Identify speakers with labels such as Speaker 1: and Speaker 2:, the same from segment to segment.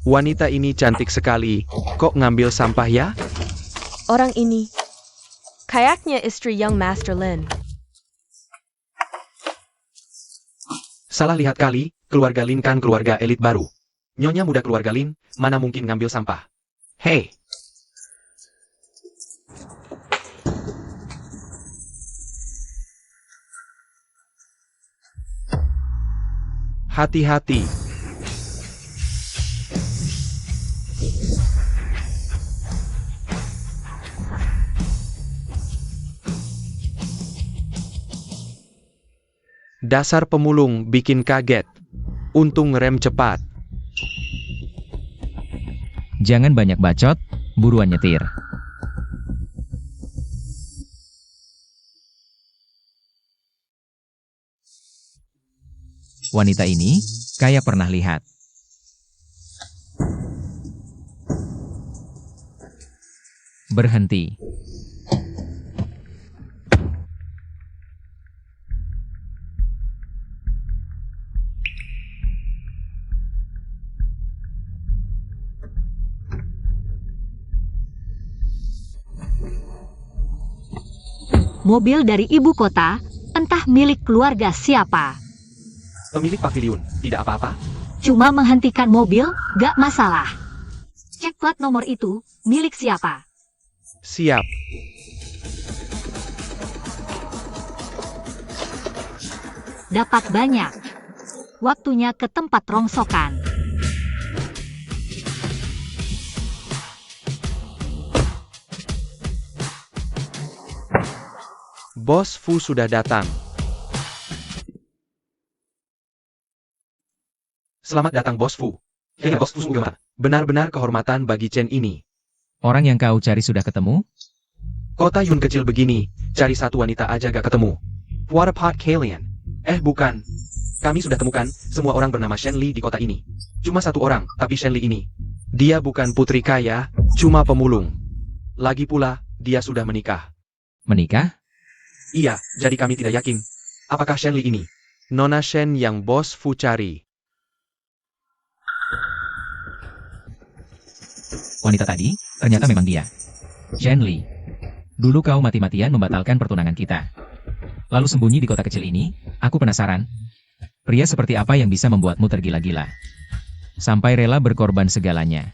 Speaker 1: Wanita ini cantik sekali. Kok ngambil sampah ya?
Speaker 2: Orang ini. Kayaknya istri Young Master Lin.
Speaker 1: Salah lihat kali, keluarga Lin kan keluarga elit baru. Nyonya muda keluarga Lin, mana mungkin ngambil sampah. Hei! Hati-hati. Dasar pemulung bikin kaget. Untung rem cepat.
Speaker 3: Jangan banyak bacot, buruan nyetir. Wanita ini, kayak pernah lihat. Berhenti.
Speaker 4: Mobil dari ibu kota, entah milik keluarga siapa.
Speaker 1: Pemilik paviliun, tidak apa-apa?
Speaker 4: Cuma menghentikan mobil, gak masalah. Cek plat nomor itu, milik siapa?
Speaker 1: Siap.
Speaker 4: Dapat banyak. Waktunya ke tempat rongsokan.
Speaker 1: Bos Fu sudah datang. Selamat datang Bos Fu. Bos Fu benar-benar kehormatan bagi Chen ini.
Speaker 3: Orang yang kau cari sudah ketemu?
Speaker 1: Kota Yun kecil begini, cari satu wanita aja gak ketemu. What a pot kalian. Bukan. Kami sudah temukan, semua orang bernama Shen Li di kota ini. Cuma satu orang, tapi Shen Li ini. Dia bukan putri kaya, cuma pemulung. Lagi pula, dia sudah menikah.
Speaker 3: Menikah?
Speaker 1: Iya, jadi kami tidak yakin. Apakah Shen Li ini? Nona Shen yang Bos Fu cari.
Speaker 3: Wanita tadi, ternyata memang dia. Shen Li. Dulu kau mati-matian membatalkan pertunangan kita. Lalu sembunyi di kota kecil ini, aku penasaran. Pria seperti apa yang bisa membuatmu tergila-gila? Sampai rela berkorban segalanya.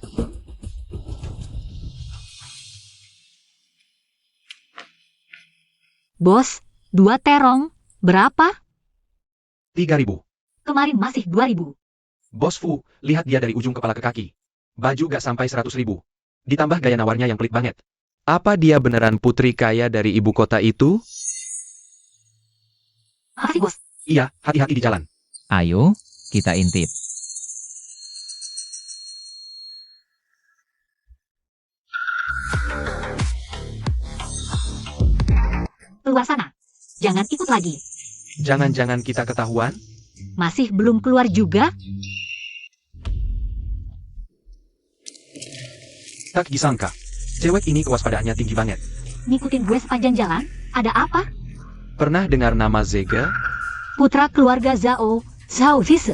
Speaker 4: Bos, 2 terong, berapa?
Speaker 1: 3.000.
Speaker 4: Kemarin masih 2.000.
Speaker 1: Bos Fu, lihat dia dari ujung kepala ke kaki. Baju gak sampai 100.000. Ditambah gaya nawarnya yang pelit banget. Apa dia beneran putri kaya dari ibu kota itu?
Speaker 4: Makasih bos.
Speaker 1: Iya, hati-hati di jalan.
Speaker 3: Ayo, kita intip.
Speaker 4: Keluar sana. Jangan ikut lagi.
Speaker 1: Jangan-jangan kita ketahuan?
Speaker 4: Masih belum keluar juga?
Speaker 1: Tak disangka. Cewek ini kewaspadaannya tinggi banget.
Speaker 4: Ngikutin gue sepanjang jalan? Ada apa?
Speaker 1: Pernah dengar nama Zege?
Speaker 4: Putra keluarga Zhao, Zhao Vise.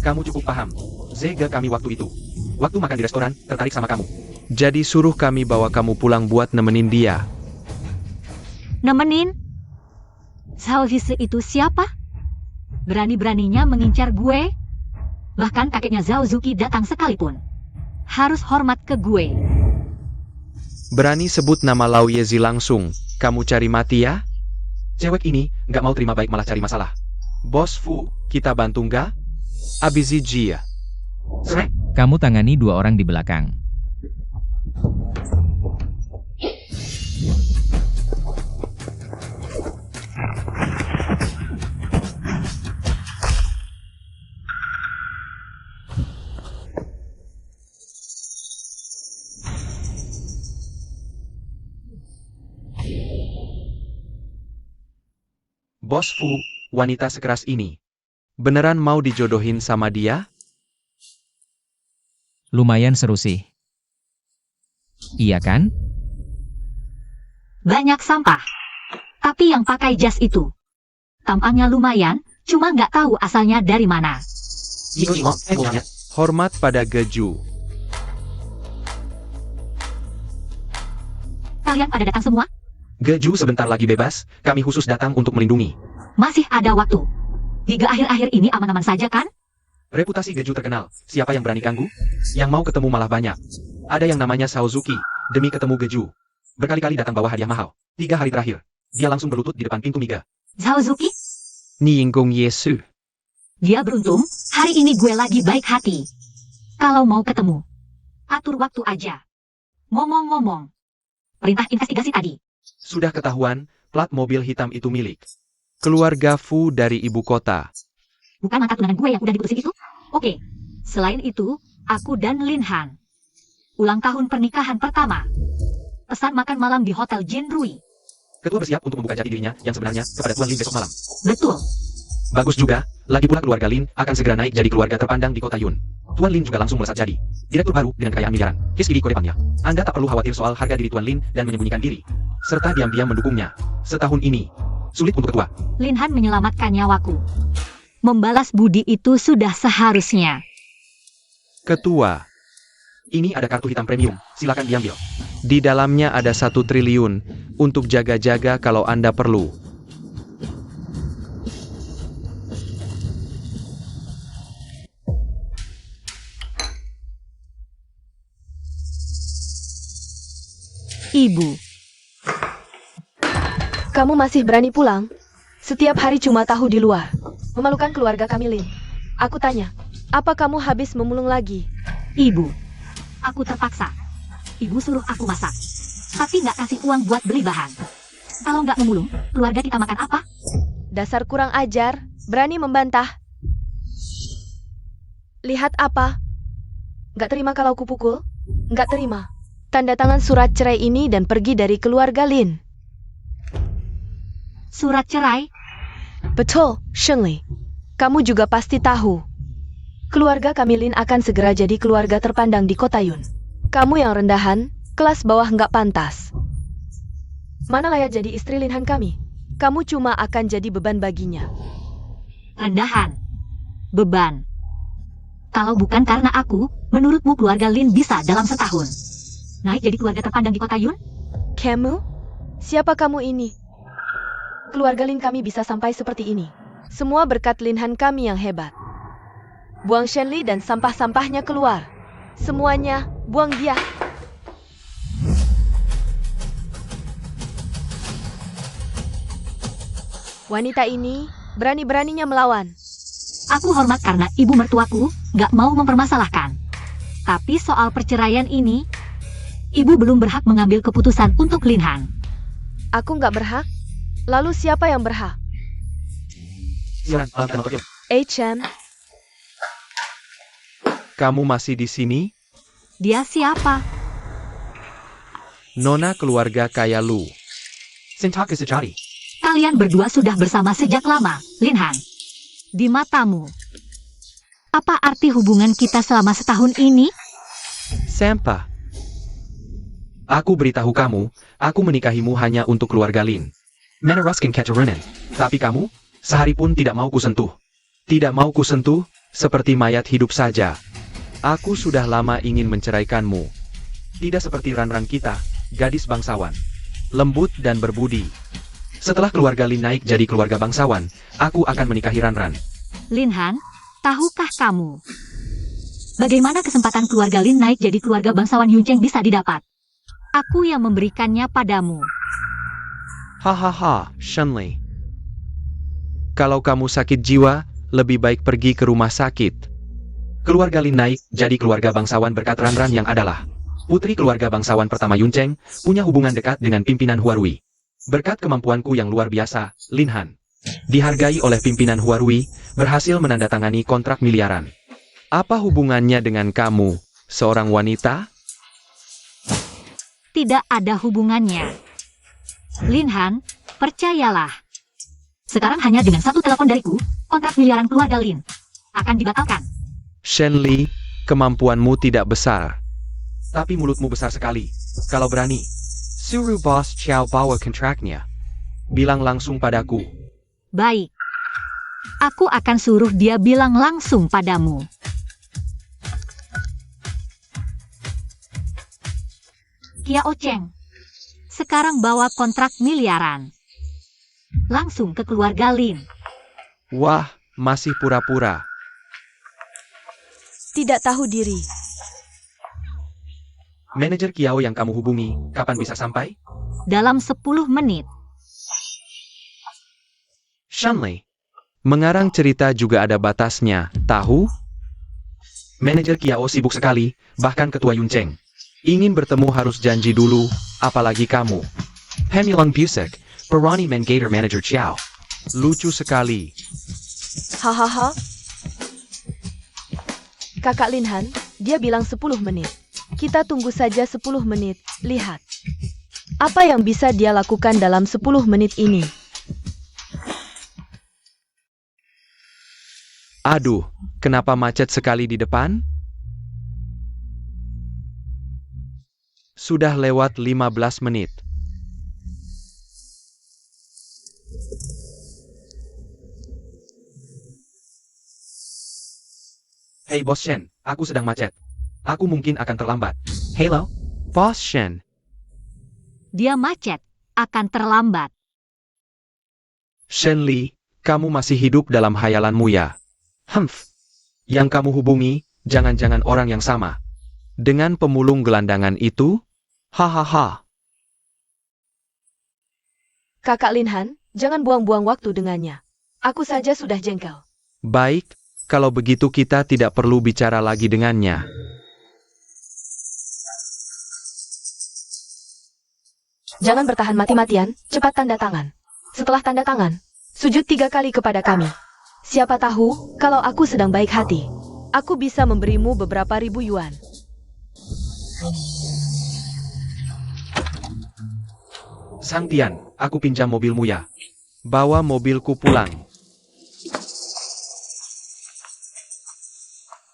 Speaker 1: Kamu cukup paham. Zege kami waktu itu. Waktu makan di restoran, tertarik sama kamu. Jadi suruh kami bawa kamu pulang buat nemenin dia.
Speaker 4: Nemenin? Zhao Vise itu siapa? Berani-beraninya mengincar gue? Bahkan kakeknya Zhao Zuki datang sekalipun. Harus hormat ke gue.
Speaker 1: Berani sebut nama Lao Yezi langsung. Kamu cari mati ya? Cewek ini nggak mau terima baik malah cari masalah. Bos Fu, kita bantu nggak? Abizi Jia.
Speaker 3: Kamu tangani 2 orang di belakang.
Speaker 1: Bos Fu, wanita sekeras ini. Beneran mau dijodohin sama dia?
Speaker 3: Lumayan seru sih. Iya kan?
Speaker 4: Banyak sampah. Tapi yang pakai jas itu. Tampangnya lumayan, cuma nggak tahu asalnya dari mana.
Speaker 5: Hormat pada Geju.
Speaker 4: Kalian pada datang semua?
Speaker 1: Geju sebentar lagi bebas, kami khusus datang untuk melindungi.
Speaker 4: Masih ada waktu. Liga akhir-akhir ini aman-aman saja kan?
Speaker 1: Reputasi Geju terkenal, siapa yang berani ganggu? Yang mau ketemu malah banyak. Ada yang namanya Saozuki, demi ketemu Geju. Berkali-kali datang bawa hadiah mahal. 3 hari terakhir, dia langsung berlutut di depan pintu Miga.
Speaker 4: Zaozuki?
Speaker 5: Niinggong Yesu.
Speaker 4: Dia beruntung, hari ini gue lagi baik hati. Kalau mau ketemu, atur waktu aja. Ngomong-ngomong, perintah investigasi tadi.
Speaker 1: Sudah ketahuan, plat mobil hitam itu milik
Speaker 5: Keluarga Fu dari ibu kota.
Speaker 4: Bukan mantan tunangan gue yang udah diputusin itu? Oke. Selain itu, aku dan Lin Han. Ulang tahun pernikahan pertama. Pesan makan malam di Hotel Jinrui.
Speaker 1: Ketua bersiap untuk membuka jati dirinya yang sebenarnya kepada Tuan Lin besok malam.
Speaker 4: Betul.
Speaker 1: Bagus juga, lagi pula keluarga Lin akan segera naik jadi keluarga terpandang di kota Yun. Tuan Lin juga langsung melesat jadi direktur baru dengan kekayaan miliaran. Hiskiri kode depannya. Anda tak perlu khawatir soal harga diri Tuan Lin dan menyembunyikan diri. Serta diam-diam mendukungnya. Setahun ini, sulit untuk ketua.
Speaker 4: Lin Han menyelamatkan nyawaku. Membalas budi itu sudah seharusnya.
Speaker 5: Ketua.
Speaker 1: Ini ada kartu hitam premium, silakan diambil.
Speaker 5: Di dalamnya ada 1 triliun untuk jaga-jaga kalau Anda perlu.
Speaker 4: Ibu.
Speaker 2: Kamu masih berani pulang? Setiap hari cuma tahu di luar. Memalukan keluarga kami, Lin. Aku tanya, apa kamu habis memulung lagi?
Speaker 4: Ibu. Aku terpaksa. Ibu suruh aku masak. Tapi nggak kasih uang buat beli bahan. Kalau nggak memulung, keluarga kita makan apa?
Speaker 2: Dasar kurang ajar, berani membantah. Lihat apa? Nggak terima kalau kupukul? Nggak terima. Tanda tangan surat cerai ini dan pergi dari keluarga Lin.
Speaker 4: Surat cerai?
Speaker 2: Betul, Shenli. Kamu juga pasti tahu. Keluarga kami Lin akan segera jadi keluarga terpandang di kota Yun. Kamu yang rendahan, kelas bawah nggak pantas. Mana layak jadi istri Lin Han kami? Kamu cuma akan jadi beban baginya.
Speaker 4: Rendahan. Beban. Kalau bukan karena aku, menurutmu keluarga Lin bisa dalam setahun naik jadi keluarga terpandang di kota Yun?
Speaker 2: Kamu? Siapa kamu ini? Keluarga Lin kami bisa sampai seperti ini. Semua berkat Lin Han kami yang hebat. Buang Shenli dan sampah-sampahnya keluar. Semuanya, buang dia. Wanita ini berani-beraninya melawan.
Speaker 4: Aku hormat karena ibu mertuaku nggak mau mempermasalahkan. Tapi soal perceraian ini, ibu belum berhak mengambil keputusan untuk Lin Han.
Speaker 2: Aku nggak berhak? Lalu siapa yang berhak?
Speaker 1: Silakan, alamkan notornya.
Speaker 2: HM,
Speaker 5: Kamu masih di sini?
Speaker 4: Dia siapa?
Speaker 5: Nona keluarga kaya Lu.
Speaker 1: Sintake sejari.
Speaker 4: Kalian berdua sudah bersama sejak lama, Lin Han. Di matamu, apa arti hubungan kita selama setahun ini?
Speaker 5: Sampah.
Speaker 1: Aku beritahu kamu, aku menikahimu hanya untuk keluarga Lin. Meneruskan keturunan. Tapi kamu, sehari pun tidak mau kusentuh.
Speaker 5: Tidak mau kusentuh, seperti mayat hidup saja. Aku sudah lama ingin menceraikanmu.
Speaker 1: Tidak seperti Ran-Ran kita, gadis bangsawan. Lembut dan berbudi. Setelah keluarga Lin naik jadi keluarga bangsawan, aku akan menikahi Ran-Ran.
Speaker 4: Lin Han, tahukah kamu bagaimana kesempatan keluarga Lin naik jadi keluarga bangsawan Yuncheng bisa didapat? Aku yang memberikannya padamu.
Speaker 5: Hahaha, Shenli. Kalau kamu sakit jiwa, lebih baik pergi ke rumah sakit.
Speaker 1: Keluarga Lin naik jadi keluarga bangsawan berkat Ran-Ran yang adalah putri keluarga bangsawan pertama Yuncheng, punya hubungan dekat dengan pimpinan Huarui. Berkat kemampuanku yang luar biasa, Lin Han dihargai oleh pimpinan Huarui, berhasil menandatangani kontrak miliaran.
Speaker 5: Apa hubungannya dengan kamu, seorang wanita?
Speaker 4: Tidak ada hubungannya. Lin Han, percayalah. Sekarang hanya dengan 1 telepon dariku, kontrak miliaran keluarga Lin akan dibatalkan.
Speaker 5: Shenli, kemampuanmu tidak besar.
Speaker 1: Tapi mulutmu besar sekali. Kalau berani,
Speaker 5: Suruh bos Chow bawa kontraknya.
Speaker 1: bilang langsung padaku.
Speaker 4: Baik. Aku akan suruh dia bilang langsung padamu. Kiao Cheng. Sekarang bawa kontrak miliaran. Langsung ke keluarga Lin.
Speaker 5: Wah, masih pura-pura.
Speaker 2: Tidak tahu diri.
Speaker 1: Manajer Kiao yang kamu hubungi, kapan bisa sampai?
Speaker 4: Dalam 10 menit.
Speaker 5: Shanley. Mengarang cerita juga ada batasnya, tahu?
Speaker 1: Manajer Kiao sibuk sekali, bahkan ketua Yun Cheng.
Speaker 5: Ingin bertemu harus janji dulu, apalagi kamu.
Speaker 1: Pemilang Busek, Perani Mangator Manager Chiao.
Speaker 5: Lucu sekali.
Speaker 2: Hahaha. Kakak Linhan, dia bilang 10 menit. Kita tunggu saja 10 menit, lihat. Apa yang bisa dia lakukan dalam 10 menit ini?
Speaker 5: Aduh, kenapa macet sekali di depan? Sudah lewat 15 menit.
Speaker 1: Hei Bos Shen, aku sedang macet. Aku mungkin akan terlambat. Hello?
Speaker 5: Boss Shen,
Speaker 4: Dia macet, akan terlambat.
Speaker 5: Shenli, kamu masih hidup dalam hayalanmu ya?
Speaker 1: Humph. Yang kamu hubungi, jangan-jangan orang yang sama.
Speaker 5: Dengan pemulung gelandangan itu? Hahaha.
Speaker 2: Kakak Linhan, jangan buang-buang waktu dengannya. Aku saja sudah jengkel.
Speaker 5: Baik, kalau begitu kita tidak perlu bicara lagi dengannya.
Speaker 2: Jangan bertahan mati-matian, cepat tanda tangan. Setelah tanda tangan, sujud 3 kali kepada kami. Siapa tahu, kalau aku sedang baik hati, aku bisa memberimu beberapa ribu yuan.
Speaker 1: Sang Tian, aku pinjam mobilmu ya.
Speaker 5: Bawa mobilku pulang.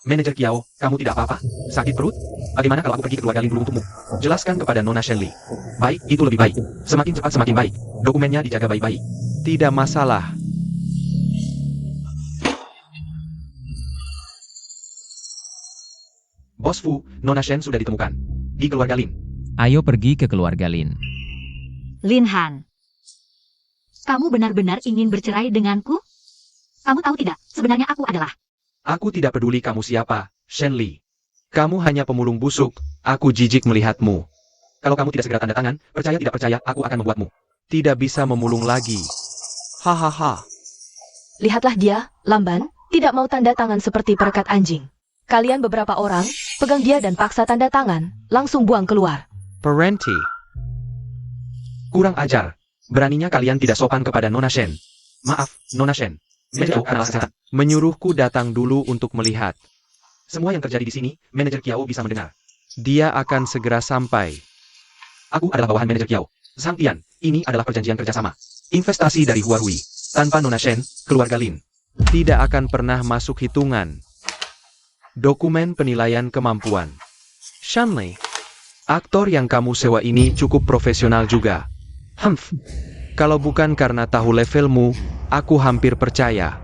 Speaker 1: Manajer Kiao, kamu tidak apa-apa? Sakit perut? Bagaimana kalau aku pergi ke keluarga Lin dulu untukmu? Jelaskan kepada Nona Shenli. Baik, itu lebih baik. Semakin cepat semakin baik. Dokumennya dijaga baik-baik.
Speaker 5: Tidak masalah.
Speaker 1: Bos Fu, Nona Shen sudah ditemukan. Di keluarga Lin.
Speaker 3: Ayo pergi ke keluarga Lin.
Speaker 4: Lin Han. Kamu benar-benar ingin bercerai denganku? Kamu tahu tidak, sebenarnya aku adalah...
Speaker 1: Aku tidak peduli kamu siapa, Shenli.
Speaker 5: Kamu hanya pemulung busuk, aku jijik melihatmu.
Speaker 1: Kalau kamu tidak segera tanda tangan, percaya tidak percaya, aku akan membuatmu.
Speaker 5: Tidak bisa memulung lagi. Hahaha.
Speaker 2: Lihatlah dia, lamban, tidak mau tanda tangan seperti perekat anjing. Kalian beberapa orang, pegang dia dan paksa tanda tangan, langsung buang keluar.
Speaker 5: Parenti.
Speaker 1: Kurang ajar. Beraninya kalian tidak sopan kepada Nona Shen. Maaf, Nona Shen. Manajer Kiao kanal kesehatan.
Speaker 5: Menyuruhku datang dulu untuk melihat.
Speaker 1: Semua yang terjadi di sini, Manajer Kiao bisa mendengar.
Speaker 5: Dia akan segera sampai.
Speaker 1: Aku adalah bawahan Manajer Kiao. Sang Tian, ini adalah perjanjian kerjasama. Investasi dari Huarui. Tanpa Nona Shen, keluarga Lin.
Speaker 5: Tidak akan pernah masuk hitungan. Dokumen penilaian kemampuan. Shanley. Aktor yang kamu sewa ini cukup profesional juga.
Speaker 1: Humph.
Speaker 5: Kalau bukan karena tahu levelmu, aku hampir percaya.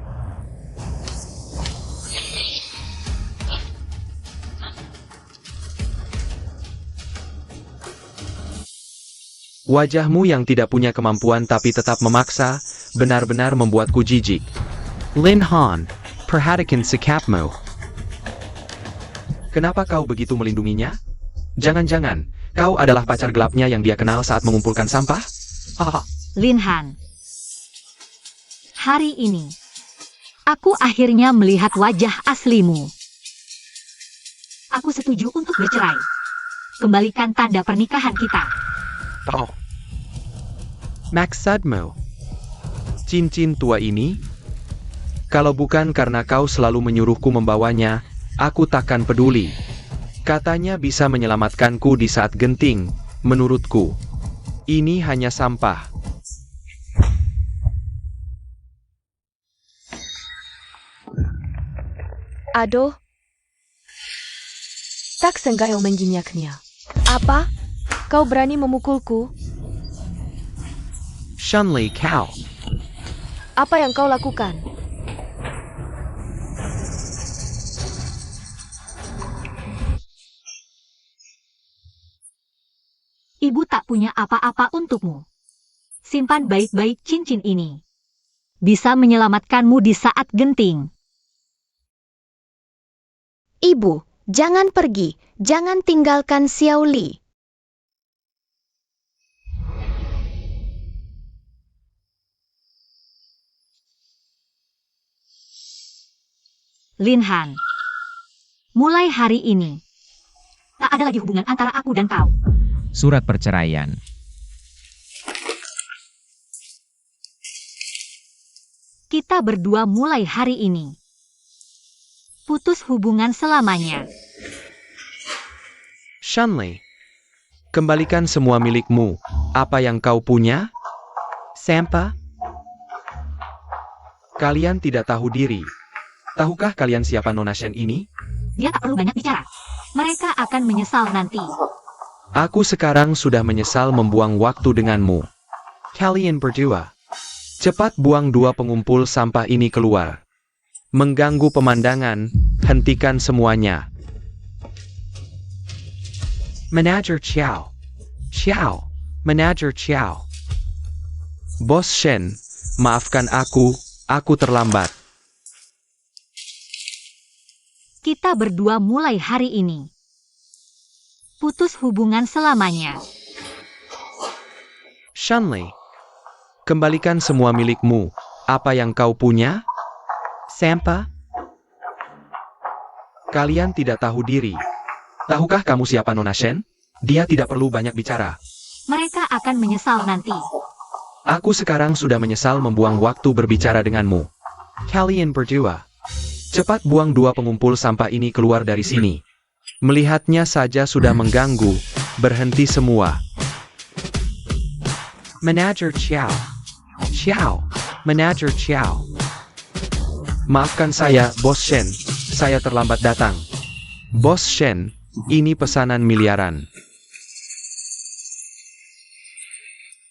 Speaker 5: Wajahmu yang tidak punya kemampuan tapi tetap memaksa, benar-benar membuatku jijik. Lin Han, perhatikan sikapmu.
Speaker 1: Kenapa kau begitu melindunginya? Jangan-jangan, kau adalah pacar gelapnya yang dia kenal saat mengumpulkan sampah? Hahaha.
Speaker 4: Lin Han. Hari ini, aku akhirnya melihat wajah aslimu. Aku setuju untuk bercerai. Kembalikan tanda pernikahan kita.
Speaker 1: Oh.
Speaker 5: Maksudmu? Cincin tua ini? Kalau bukan karena kau selalu menyuruhku membawanya, aku takkan peduli. Katanya bisa menyelamatkanku di saat genting, menurutku. Ini hanya sampah.
Speaker 2: Aduh. Tak sengaja menginyaknya. Apa? Kau berani memukulku?
Speaker 5: Shanley kau.
Speaker 2: Apa yang kau lakukan?
Speaker 4: Ibu tak punya apa-apa untukmu. Simpan baik-baik cincin ini. Bisa menyelamatkanmu di saat genting.
Speaker 2: Ibu, jangan pergi. Jangan tinggalkan Xiao Li.
Speaker 4: Lin Han. Mulai hari ini, tak ada lagi hubungan antara aku dan kau.
Speaker 3: Surat perceraian.
Speaker 4: Kita berdua mulai hari ini putus hubungan selamanya.
Speaker 5: Shanley, kembalikan semua milikmu. Apa yang kau punya? Sampa? Kalian tidak tahu diri. Tahukah kalian siapa Nona Shen ini?
Speaker 4: Dia tak perlu banyak bicara. Mereka akan menyesal nanti.
Speaker 5: Aku sekarang sudah menyesal membuang waktu denganmu. Kalian berdua. Cepat buang dua pengumpul sampah ini keluar. Mengganggu pemandangan, hentikan semuanya. Manager Chiao. Chiao. Manager Chiao. Bos Shen, maafkan aku terlambat.
Speaker 4: Kita berdua mulai hari ini putus hubungan selamanya.
Speaker 5: Shanley, kembalikan semua milikmu. Apa yang kau punya? Sampa? Kalian tidak tahu diri. Tahukah kamu siapa Nona Shen? Dia tidak perlu banyak bicara.
Speaker 4: Mereka akan menyesal nanti.
Speaker 5: Aku sekarang sudah menyesal membuang waktu berbicara denganmu. Kalian berdua. Cepat buang dua pengumpul sampah ini keluar dari sini. Melihatnya saja sudah mengganggu. Berhenti semua. Manager Chiao. Chiao. Manager Chiao. Maafkan saya, Bos Shen. Saya terlambat datang. Bos Shen, ini pesanan miliaran.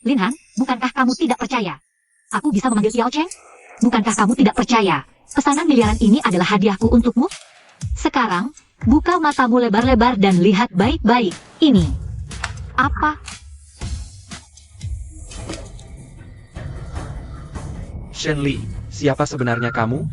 Speaker 4: Lin Han, bukankah kamu tidak percaya? Aku bisa memanggil Yao Cheng? Bukankah kamu tidak percaya? Pesanan miliaran ini adalah hadiahku untukmu. Sekarang, buka matamu lebar-lebar dan lihat baik-baik. Ini. Apa?
Speaker 5: Shen Li, siapa sebenarnya kamu?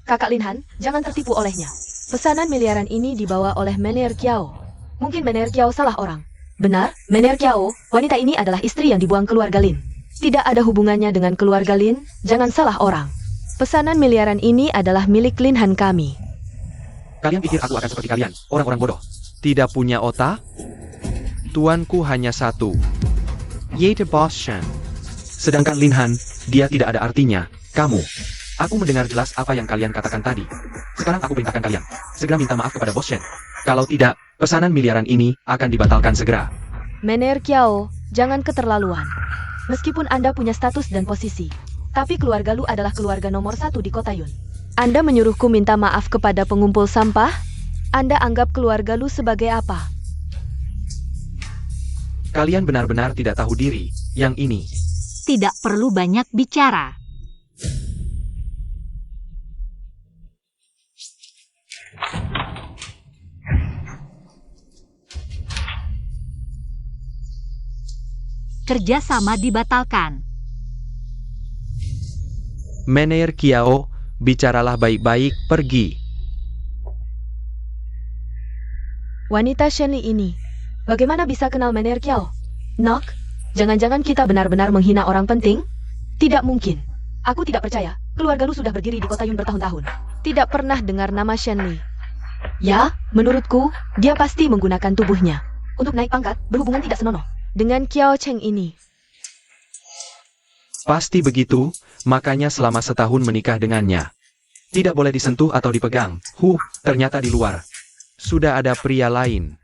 Speaker 2: Kakak Lin Han, jangan tertipu olehnya. Pesanan miliaran ini dibawa oleh Mener Kiao. Mungkin Mener Kiao salah orang. Benar, Mener Kiao, wanita ini adalah istri yang dibuang keluarga Lin. Tidak ada hubungannya dengan keluarga Lin, jangan salah orang. Pesanan miliaran ini adalah milik Lin Han kami.
Speaker 1: Kalian pikir aku akan seperti kalian, orang-orang bodoh.
Speaker 5: Tidak punya otak? Tuanku hanya satu. Yaitu Bos Shen.
Speaker 1: Sedangkan Lin Han, dia tidak ada artinya. Kamu. Aku mendengar jelas apa yang kalian katakan tadi. Sekarang aku perintahkan kalian. Segera minta maaf kepada Bos Shen. Kalau tidak, pesanan miliaran ini akan dibatalkan segera.
Speaker 2: Mener Kiao, jangan keterlaluan. Meskipun Anda punya status dan posisi, tapi keluarga Lu adalah keluarga nomor 1 di Kota Yun. Anda menyuruhku minta maaf kepada pengumpul sampah? Anda anggap keluarga Lu sebagai apa?
Speaker 1: Kalian benar-benar tidak tahu diri. Yang ini.
Speaker 4: Tidak perlu banyak bicara. Kerjasama dibatalkan.
Speaker 5: Mener Kiao, bicaralah baik-baik, pergi.
Speaker 2: Wanita Shen Li ini, bagaimana bisa kenal Mener Kiao? Nok, jangan-jangan kita benar-benar menghina orang penting? Tidak mungkin. Aku tidak percaya. Keluarga Lu sudah berdiri di Kota Yun bertahun-tahun. Tidak pernah dengar nama Shen Li. Ya, menurutku, dia pasti menggunakan tubuhnya untuk naik pangkat, berhubungan tidak senonoh dengan Kiao Cheng ini.
Speaker 5: Pasti begitu, makanya selama setahun menikah dengannya.
Speaker 1: Tidak boleh disentuh atau dipegang. Ternyata di luar.
Speaker 5: Sudah ada pria lain.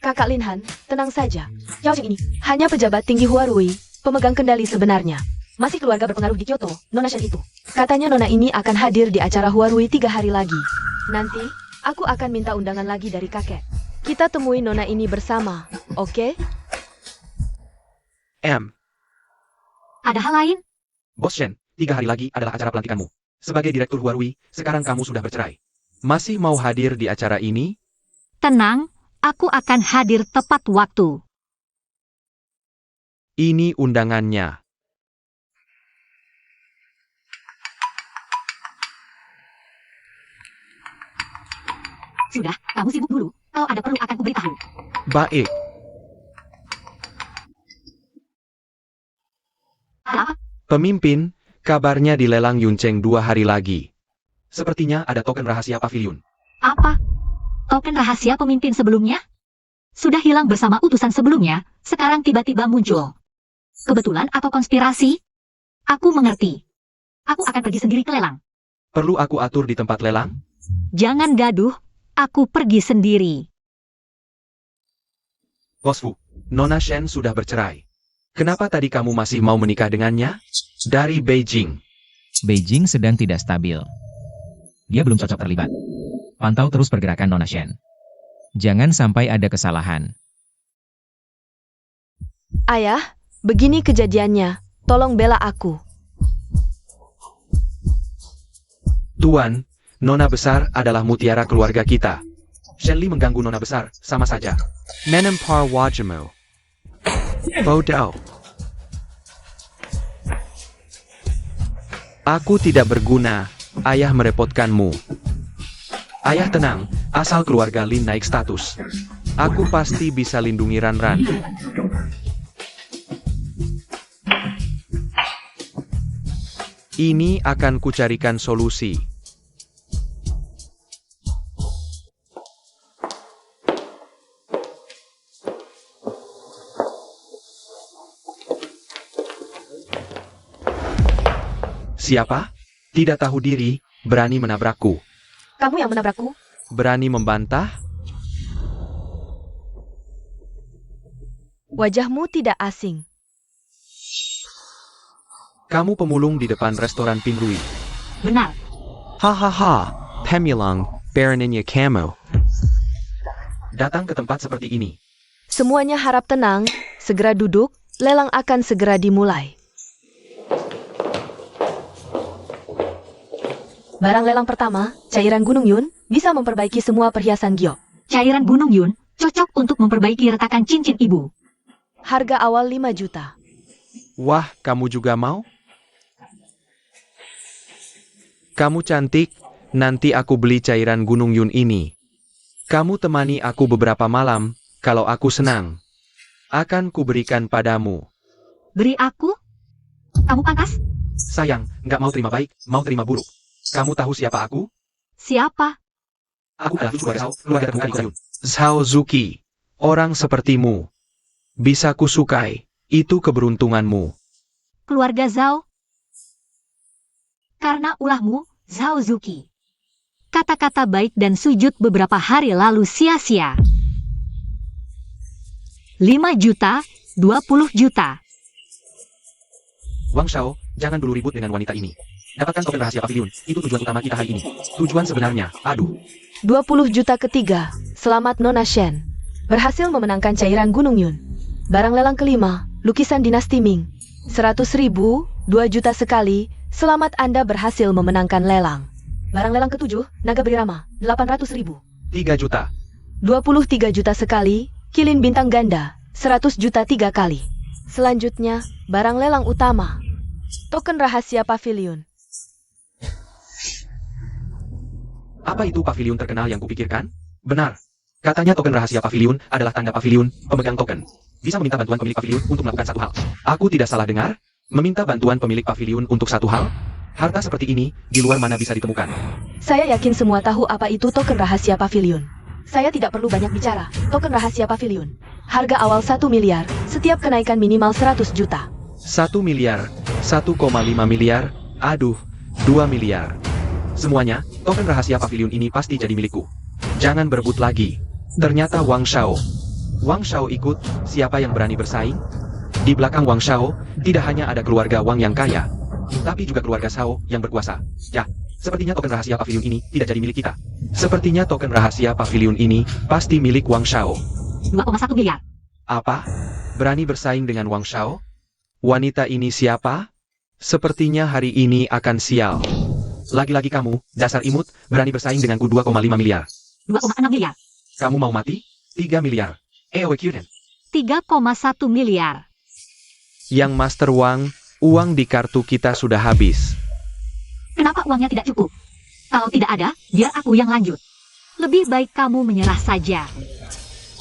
Speaker 2: Kakak Lin Han, tenang saja. Kiao Cheng ini hanya pejabat tinggi Huarui, pemegang kendali sebenarnya. Masih keluarga berpengaruh di Kyoto, Nona Shen itu. Katanya Nona ini akan hadir di acara Huarui 3 hari lagi. Nanti, aku akan minta undangan lagi dari kakek. Kita temui Nona ini bersama, oke?
Speaker 4: Ada hal lain?
Speaker 1: Bos Shen, 3 hari lagi adalah acara pelantikanmu. Sebagai direktur Huarui, sekarang kamu sudah bercerai.
Speaker 5: Masih mau hadir di acara ini?
Speaker 4: Tenang, Aku akan hadir tepat waktu.
Speaker 5: Ini undangannya.
Speaker 4: Sudah, kamu sibuk dulu. Kalau ada perlu akan kuberitahu.
Speaker 5: Baik,
Speaker 4: Apa?
Speaker 5: pemimpin, kabarnya dilelang Yunceng 2 hari lagi.
Speaker 1: Sepertinya ada token rahasia pavilion.
Speaker 4: Apa? Token rahasia pemimpin sebelumnya? Sudah hilang bersama utusan sebelumnya, sekarang tiba-tiba muncul. Kebetulan atau konspirasi? Aku mengerti. Aku akan pergi sendiri ke lelang.
Speaker 1: Perlu aku atur di tempat lelang?
Speaker 4: Jangan gaduh, aku pergi sendiri.
Speaker 1: Bosku, Nona Shen sudah bercerai. Kenapa tadi kamu masih mau menikah dengannya? Dari Beijing.
Speaker 3: Beijing sedang tidak stabil. Dia belum cocok terlibat. Pantau terus pergerakan Nona Shen. Jangan sampai ada kesalahan.
Speaker 2: Ayah, begini kejadiannya. Tolong bela aku.
Speaker 1: Tuan, Nona besar adalah mutiara keluarga kita. Shenli mengganggu Nona besar, sama saja.
Speaker 5: Menempar wajahmu. Bodoh. Aku tidak berguna. Ayah merepotkanmu.
Speaker 1: Ayah tenang, asal keluarga Lin naik status.
Speaker 5: Aku pasti bisa lindungi Ranran. Ini akan kucarikan solusi.
Speaker 1: Siapa? Tidak tahu diri, berani menabrakku.
Speaker 2: Kamu yang menabrakku?
Speaker 5: Berani membantah?
Speaker 2: Wajahmu tidak asing.
Speaker 1: Kamu pemulung di depan restoran Ping Lui.
Speaker 4: Benar.
Speaker 5: Hahaha, Pemilang, Baroninnya kamu.
Speaker 1: Datang ke tempat seperti ini.
Speaker 2: Semuanya harap tenang, segera duduk, lelang akan segera dimulai. Barang lelang pertama, cairan Gunung Yun, bisa memperbaiki semua perhiasan giok.
Speaker 4: Cairan Gunung Yun cocok untuk memperbaiki retakan cincin ibu.
Speaker 2: Harga awal 5 juta.
Speaker 5: Wah, kamu juga mau? Kamu cantik, nanti aku beli cairan Gunung Yun ini. Kamu temani aku beberapa malam, kalau aku senang. Akan kuberikan padamu.
Speaker 4: Beri aku? Kamu pantas?
Speaker 1: Sayang, nggak mau terima baik, mau terima buruk. Kamu tahu siapa aku?
Speaker 4: Siapa?
Speaker 1: Aku adalah cucu keluarga Zhao, keluarga terbuka di Kota Yun.
Speaker 5: Zhao Zuki, orang sepertimu. Bisa kusukai, itu keberuntunganmu.
Speaker 4: Keluarga Zhao? Karena ulahmu, Zhao Zuki. Kata-kata baik dan sujud beberapa hari lalu sia-sia. 5 juta, 20 juta.
Speaker 1: Wang Shao, jangan dulu ribut dengan wanita ini. Dapatkan token rahasia pavilion, itu tujuan utama kita hari ini. Tujuan sebenarnya, aduh.
Speaker 2: 20 juta ketiga, selamat Nona Shen. Berhasil memenangkan cairan Gunung Yun. Barang lelang kelima, lukisan dinasti Ming. 100.000, 2 juta sekali, selamat Anda berhasil memenangkan lelang. Barang lelang ketujuh, naga berirama, 800.000.
Speaker 1: 3 juta.
Speaker 2: 23 juta sekali, kilin bintang ganda, 100 juta 3 kali. Selanjutnya, barang lelang utama. Token rahasia pavilion.
Speaker 1: Apa itu pavilion terkenal yang kupikirkan? Benar. Katanya token rahasia pavilion adalah tanda pavilion, pemegang token. Bisa meminta bantuan pemilik pavilion untuk melakukan satu hal. Aku tidak salah dengar? Meminta bantuan pemilik pavilion untuk satu hal? Harta seperti ini, di luar mana bisa ditemukan?
Speaker 2: Saya yakin semua tahu apa itu token rahasia pavilion. Saya tidak perlu banyak bicara. Token rahasia pavilion. Harga awal 1 miliar, setiap kenaikan minimal 100 juta.
Speaker 5: 1 miliar, 1,5 miliar, aduh, 2 miliar.
Speaker 1: Semuanya, token rahasia pavilion ini pasti jadi milikku.
Speaker 5: Jangan berebut lagi. Ternyata Wang Shao.
Speaker 1: Wang Shao ikut, siapa yang berani bersaing?
Speaker 5: Di belakang Wang Shao, tidak hanya ada keluarga Wang yang kaya.
Speaker 1: Tapi juga keluarga Shao yang berkuasa. Ya, sepertinya token rahasia pavilion ini tidak jadi milik kita.
Speaker 5: Sepertinya token rahasia pavilion ini pasti milik Wang Shao.
Speaker 4: 2,1 miliar.
Speaker 5: Apa? Berani bersaing dengan Wang Shao? Wanita ini siapa? Sepertinya hari ini akan sial.
Speaker 1: Lagi-lagi kamu, dasar imut, berani bersaing denganku 2,5 miliar.
Speaker 4: 2,6 miliar.
Speaker 1: Kamu mau mati? 3 miliar. Eowekuden.
Speaker 4: 3,1 miliar.
Speaker 5: Yang Master Wang, uang di kartu kita sudah habis.
Speaker 4: Kenapa uangnya tidak cukup? Kalau tidak ada, biar aku yang lanjut. Lebih baik kamu menyerah saja.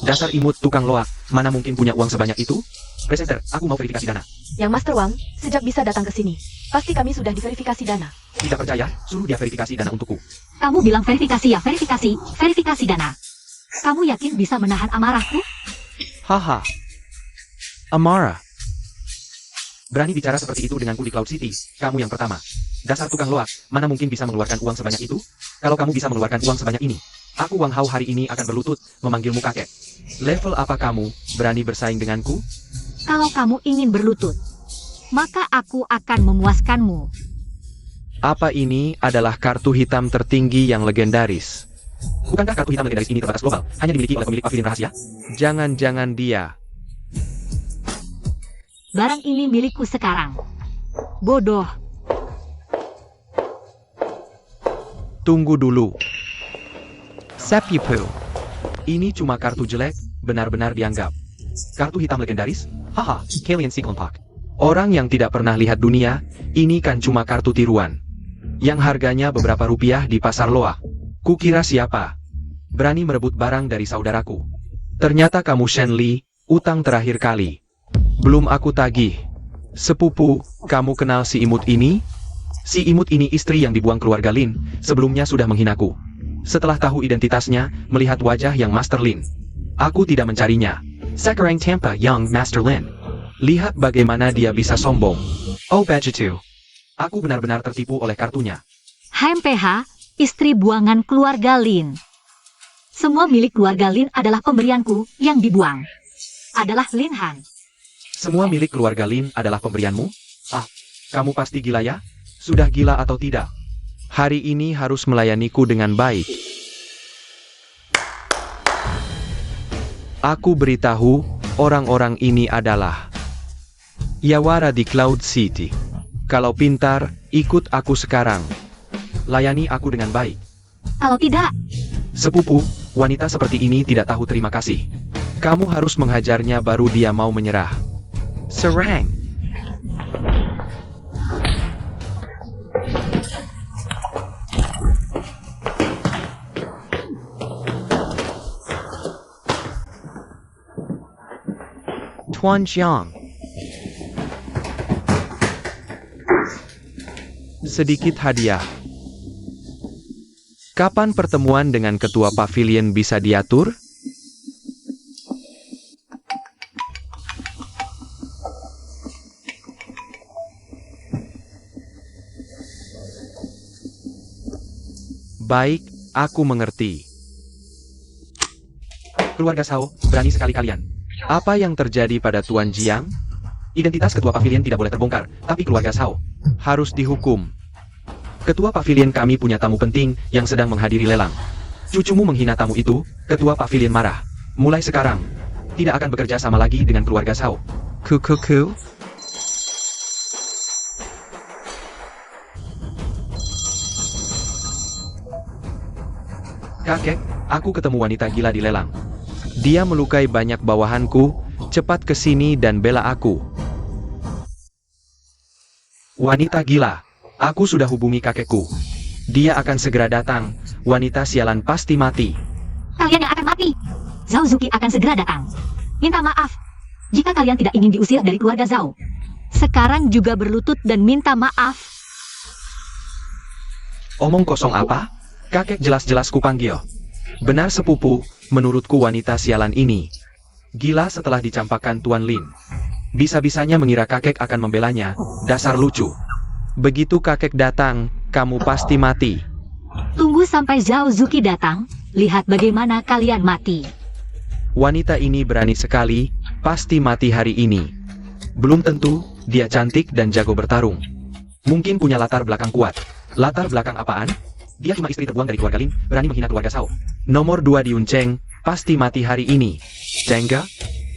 Speaker 1: Dasar imut tukang loak, mana mungkin punya uang sebanyak itu? Presenter, aku mau verifikasi dana.
Speaker 2: Yang Master Wang, sejak bisa datang ke sini, pasti kami sudah diverifikasi dana.
Speaker 1: Tidak percaya, suruh dia verifikasi dana untukku.
Speaker 4: Kamu bilang verifikasi ya, verifikasi dana. Kamu yakin bisa menahan amarahku?
Speaker 5: Haha. Amara.
Speaker 1: Berani bicara seperti itu denganku di Cloud City, kamu yang pertama. Dasar tukang loak, mana mungkin bisa mengeluarkan uang sebanyak itu? Kalau kamu bisa mengeluarkan uang sebanyak ini, aku Wang Hao hari ini akan berlutut, memanggilmu kakek. Level apa kamu, berani bersaing denganku?
Speaker 4: Kalau kamu ingin berlutut, maka aku akan memuaskanmu.
Speaker 5: Apa ini adalah kartu hitam tertinggi yang legendaris?
Speaker 1: Bukankah kartu hitam legendaris ini terbatas global, hanya dimiliki oleh pemilik pavilion rahasia?
Speaker 5: Jangan-jangan dia.
Speaker 4: Barang ini milikku sekarang. Bodoh.
Speaker 5: Tunggu dulu. Sepipu.
Speaker 1: Ini cuma kartu jelek, benar-benar dianggap. Kartu hitam legendaris? Haha, Kalian Siklompak.
Speaker 5: Orang yang tidak pernah lihat dunia, ini kan cuma kartu tiruan. Yang harganya beberapa rupiah di pasar loak. Kukira siapa? Berani merebut barang dari saudaraku. Ternyata kamu Shen Li, utang terakhir kali. Belum aku tagih. Sepupu, kamu kenal si imut ini? Si imut ini istri yang dibuang keluarga Lin, sebelumnya sudah menghinaku. Setelah tahu identitasnya, melihat wajah yang Master Lin, aku tidak mencarinya.
Speaker 1: Sakurang Tampa Young Master Lin.
Speaker 5: Lihat bagaimana dia bisa sombong.
Speaker 1: Oh Bajitu. Aku benar-benar tertipu oleh kartunya.
Speaker 4: HMPH, istri buangan keluarga Lin. Semua milik keluarga Lin adalah pemberianku yang dibuang. Adalah Lin Han.
Speaker 1: Semua milik keluarga Lin adalah pemberianmu? Ah, kamu pasti gila ya? Sudah gila atau tidak?
Speaker 5: Hari ini harus melayaniku dengan baik. Aku beritahu, orang-orang ini adalah Yawara di Cloud City. Kalau pintar, ikut aku sekarang.
Speaker 1: Layani aku dengan baik.
Speaker 4: Kalau tidak,
Speaker 1: Sepupu, wanita seperti ini tidak tahu terima kasih.
Speaker 5: Kamu harus menghajarnya baru dia mau menyerah. Serang! Tuan Xiang. Sedikit hadiah. Kapan pertemuan dengan ketua pavilion bisa diatur? Baik, aku mengerti.
Speaker 1: Keluarga Shao, berani sekali kalian.
Speaker 5: Apa yang terjadi pada Tuan Jiang?
Speaker 1: Identitas ketua pavilion tidak boleh terbongkar, tapi keluarga Shao
Speaker 5: Harus dihukum.
Speaker 1: Ketua pavilion kami punya tamu penting yang sedang menghadiri lelang. Cucumu menghina tamu itu, ketua pavilion marah. Mulai sekarang, tidak akan bekerja sama lagi dengan keluarga Shao.
Speaker 5: Kukuku.
Speaker 1: Kakek, aku ketemu wanita gila di lelang.
Speaker 5: Dia melukai banyak bawahanku, cepat ke sini dan bela aku.
Speaker 1: Wanita gila, aku sudah hubungi kakekku. Dia akan segera datang, wanita sialan pasti mati.
Speaker 4: kalian yang akan mati. Zhao Zuki akan segera datang. Minta maaf, jika kalian tidak ingin diusir dari keluarga Zhao. Sekarang juga berlutut dan minta maaf.
Speaker 1: Omong kosong apa? Kakek jelas-jelas kupanggil.
Speaker 5: Benar sepupu, menurutku wanita sialan ini gila setelah dicampakkan Tuan Lin. Bisa-bisanya mengira kakek akan membelanya, dasar lucu. Begitu kakek datang, kamu pasti mati.
Speaker 4: Tunggu sampai Zhao Zuki datang, lihat bagaimana kalian mati.
Speaker 5: Wanita ini berani sekali, pasti mati hari ini.
Speaker 1: Belum tentu, dia cantik dan jago bertarung. Mungkin punya latar belakang kuat. Latar belakang apaan? Dia cuma istri terbuang dari keluarga Lin, berani menghina keluarga Shao.
Speaker 5: Nomor 2 Diunceng, pasti mati hari ini. Cengga?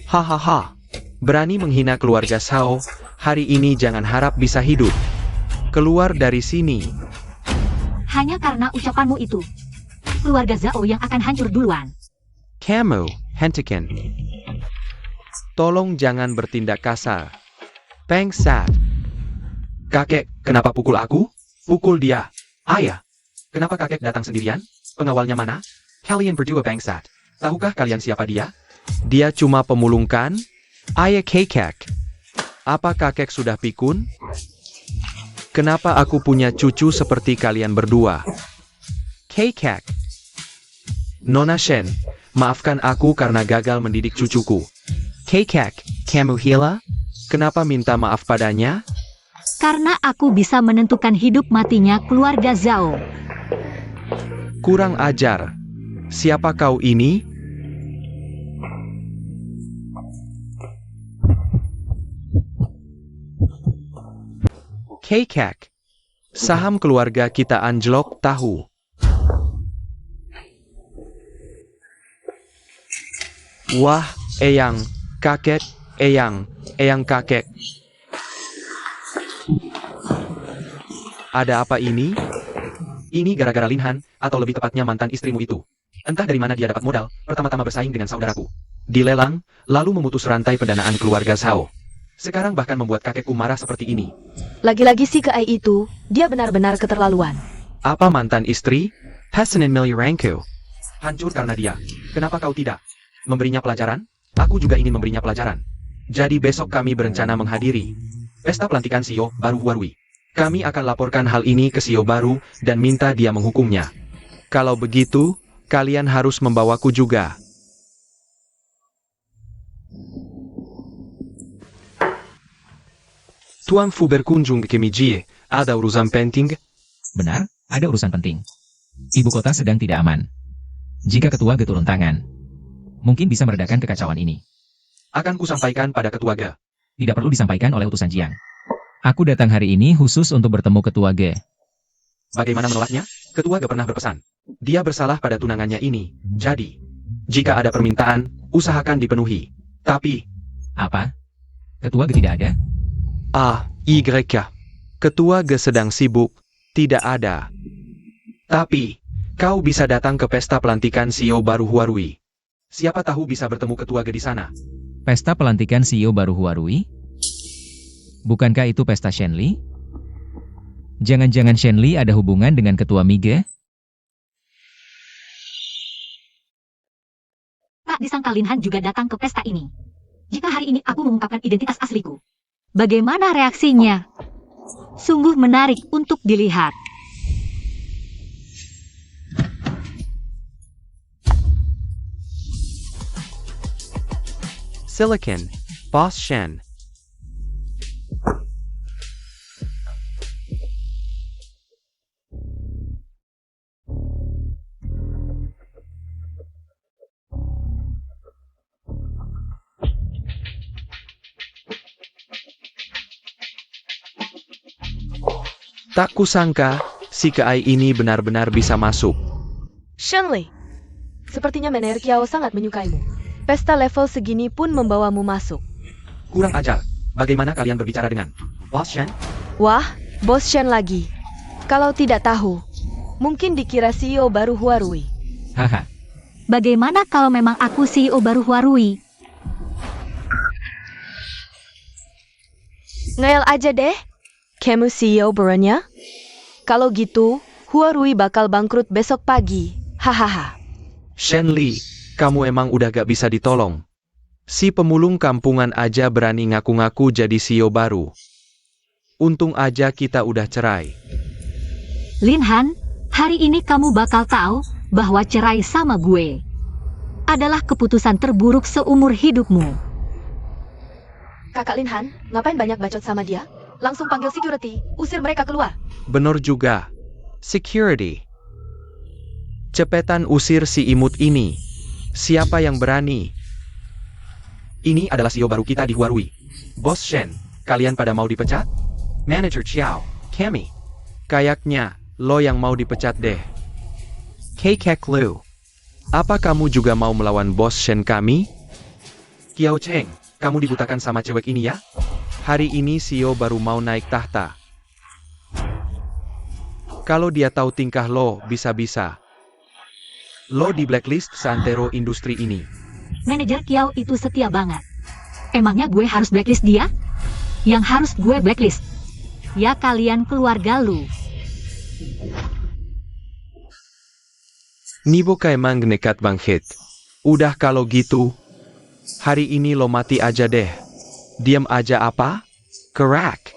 Speaker 5: Hahaha. Berani menghina keluarga Shao, hari ini jangan harap bisa hidup. Keluar dari sini.
Speaker 4: Hanya karena ucapanmu itu, keluarga Zhao yang akan hancur duluan.
Speaker 5: Kamu, hentikan. Tolong jangan bertindak kasar. Bangsat.
Speaker 1: Kakek, kenapa pukul aku? Pukul dia. Ayah. Kenapa kakek datang sendirian? Pengawalnya mana? Kalian berdua bangsat. Tahukah kalian siapa dia?
Speaker 5: Dia cuma pemulung kan? Ayah kakek. Apa kakek sudah pikun? Kenapa aku punya cucu seperti kalian berdua? Kakek. Nona Shen, maafkan aku karena gagal mendidik cucuku. Kakek, kamu gila? Kenapa minta maaf padanya?
Speaker 4: Karena aku bisa menentukan hidup matinya keluarga Zhao.
Speaker 5: Kurang ajar. Siapa kau ini? Kakek. Saham keluarga kita anjlok tahu. Wah, eyang, kakek, eyang kakek. Ada apa ini?
Speaker 1: Ini gara-gara Linhan, atau lebih tepatnya mantan istrimu itu. Entah dari mana dia dapat modal, pertama-tama bersaing dengan saudaraku. Dilelang, lalu memutus rantai pendanaan keluarga Zhao. Sekarang bahkan membuat kakekku marah seperti ini.
Speaker 2: Lagi-lagi si Kei itu, dia benar-benar keterlaluan.
Speaker 5: Apa mantan istri? Hasanin Milirangku.
Speaker 1: Hancur karena dia. Kenapa kau tidak memberinya pelajaran? Aku juga ingin memberinya pelajaran. Jadi besok kami berencana menghadiri pesta pelantikan CEO baru Huarui. Kami akan laporkan hal ini ke CEO baru dan minta dia menghukumnya.
Speaker 5: Kalau begitu, kalian harus membawaku juga. Tuan Fu berkunjung ke Kimijie. Ada urusan penting?
Speaker 3: Benar, ada urusan penting. Ibu kota sedang tidak aman. Jika ketua Ge turun tangan, mungkin bisa meredakan kekacauan ini.
Speaker 1: Akan kusampaikan pada ketua Ge.
Speaker 3: Tidak perlu disampaikan oleh utusan Jiang. Aku datang hari ini khusus untuk bertemu ketua Ge.
Speaker 1: Bagaimana menolaknya? Ketua Ge pernah berpesan. Dia bersalah pada tunangannya ini. Jadi, jika ada permintaan, usahakan dipenuhi. Tapi,
Speaker 3: Apa? Ketua Ge tidak ada?
Speaker 5: Ketua Ge sedang sibuk. Tidak ada.
Speaker 1: tapi, kau bisa datang ke pesta pelantikan CEO baru Huarui. Siapa tahu bisa bertemu ketua Ge di sana.
Speaker 3: Pesta pelantikan CEO baru Huarui? Bukankah itu pesta Shenli? Jangan-jangan Shenli ada hubungan dengan ketua Mige?
Speaker 4: Tak disangka Linhan juga datang ke pesta ini. Jika hari ini aku mengungkapkan identitas asliku, bagaimana reaksinya? Sungguh menarik untuk dilihat.
Speaker 5: Silicon, Boss Shen. Tak kusangka, si Kei ini benar-benar bisa masuk.
Speaker 2: Shenli, sepertinya Mener Kiao sangat menyukaimu. Pesta level segini pun membawamu masuk.
Speaker 1: Kurang ajar. Bagaimana kalian berbicara dengan Boss Shen?
Speaker 2: Wah, Bos Shen lagi. Kalau tidak tahu, mungkin dikira CEO baru Huarui.
Speaker 3: Haha,
Speaker 4: Bagaimana kalau memang aku CEO baru Huarui?
Speaker 2: Ngeyel aja deh. Kamu CEO barunya? Kalau gitu, Huarui bakal bangkrut besok pagi. Hahaha.
Speaker 5: Shenli, kamu emang udah gak bisa ditolong. Si pemulung kampungan aja berani ngaku-ngaku jadi CEO baru. Untung aja kita udah cerai.
Speaker 4: Linhan, hari ini kamu bakal tahu bahwa cerai sama gue adalah keputusan terburuk seumur hidupmu.
Speaker 2: Kakak Linhan, ngapain banyak bacot sama dia? Langsung panggil security, usir mereka keluar.
Speaker 5: Bener juga. Security. Cepetan usir si imut ini. Siapa yang berani?
Speaker 1: Ini adalah CEO baru kita di Huarui. Bos Shen, kalian pada mau dipecat? Manager Xiao, Kami.
Speaker 5: Kayaknya, lo yang mau dipecat deh. Kakek Lu. Apa kamu juga mau melawan bos Shen kami?
Speaker 1: Kiao Cheng, kamu dibutakan sama cewek ini ya?
Speaker 5: Hari ini CEO baru mau naik tahta. Kalau dia tahu tingkah lo, bisa-bisa lo di blacklist seantero industri ini.
Speaker 4: Manajer Kiao itu setia banget. Emangnya gue harus blacklist dia? Yang harus gue blacklist ya kalian keluarga Lu.
Speaker 5: Niboka emang nekat banget. Udah kalau gitu, hari ini lo mati aja deh. Diam aja apa? Kerak.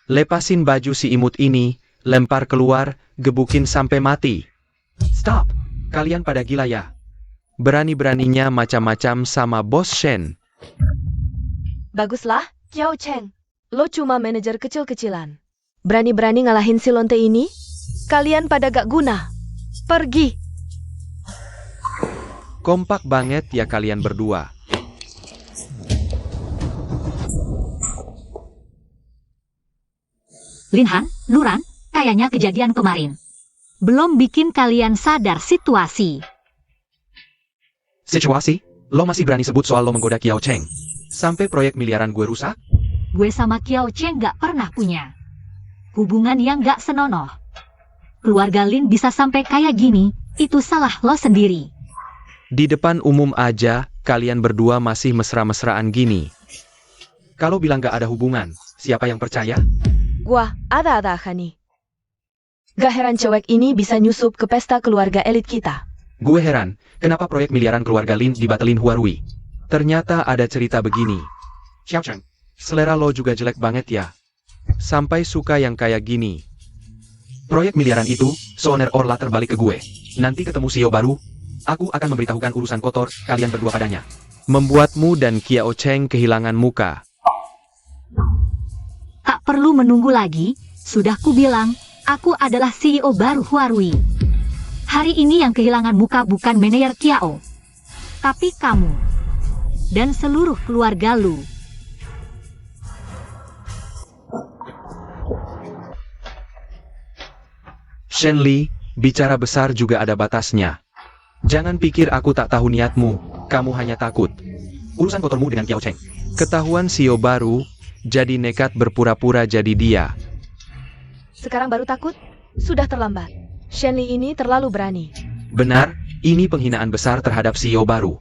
Speaker 5: Lepasin baju si imut ini, lempar keluar, gebukin sampai mati. Stop! Kalian pada gila ya? Berani-beraninya macam-macam sama Bos Shen.
Speaker 2: Baguslah, Kiao Cheng. Lo cuma manajer kecil-kecilan. Berani-berani ngalahin si lonte ini? Kalian pada gak guna. Pergi.
Speaker 5: Kompak banget ya kalian berdua.
Speaker 4: Linhan, Luran, kayaknya kejadian kemarin belum bikin kalian sadar situasi.
Speaker 1: Situasi? Lo masih berani sebut soal lo menggoda Kiao Cheng? Sampai proyek miliaran gue rusak?
Speaker 4: Gue sama Kiao Cheng gak pernah punya hubungan yang gak senonoh. Keluarga Lin bisa sampai kayak gini, itu salah lo sendiri.
Speaker 5: Di depan umum aja, kalian berdua masih mesra-mesraan gini.
Speaker 1: Kalau bilang gak ada hubungan, siapa yang percaya?
Speaker 2: Gua, ada-ada Khani. Gak heran cewek ini bisa nyusup ke pesta keluarga elit kita.
Speaker 1: Gue heran, kenapa proyek miliaran keluarga Lin dibatelin Huarui?
Speaker 5: Ternyata ada cerita begini.
Speaker 1: Xiao Cheng,
Speaker 5: Selera lo juga jelek banget ya. Sampai suka yang kayak gini.
Speaker 1: proyek miliaran itu, seoner Orla terbalik ke gue. Nanti ketemu CEO baru, aku akan memberitahukan urusan kotor kalian berdua padanya.
Speaker 5: Membuatmu dan Kiao Cheng kehilangan muka.
Speaker 4: Tak perlu menunggu lagi, sudah kubilang, aku adalah CEO baru Huarui. Hari ini yang kehilangan muka bukan manajer Kiao, tapi kamu dan seluruh keluarga Lu.
Speaker 5: Shen Li, bicara besar juga ada batasnya. Jangan pikir aku tak tahu niatmu, kamu hanya takut.
Speaker 1: Urusan kotormu dengan Kiao Cheng.
Speaker 5: Ketahuan CEO baru, jadi nekat berpura-pura jadi dia.
Speaker 2: Sekarang baru takut? Sudah terlambat. Shenli ini terlalu berani.
Speaker 1: Benar, ini penghinaan besar terhadap CEO baru.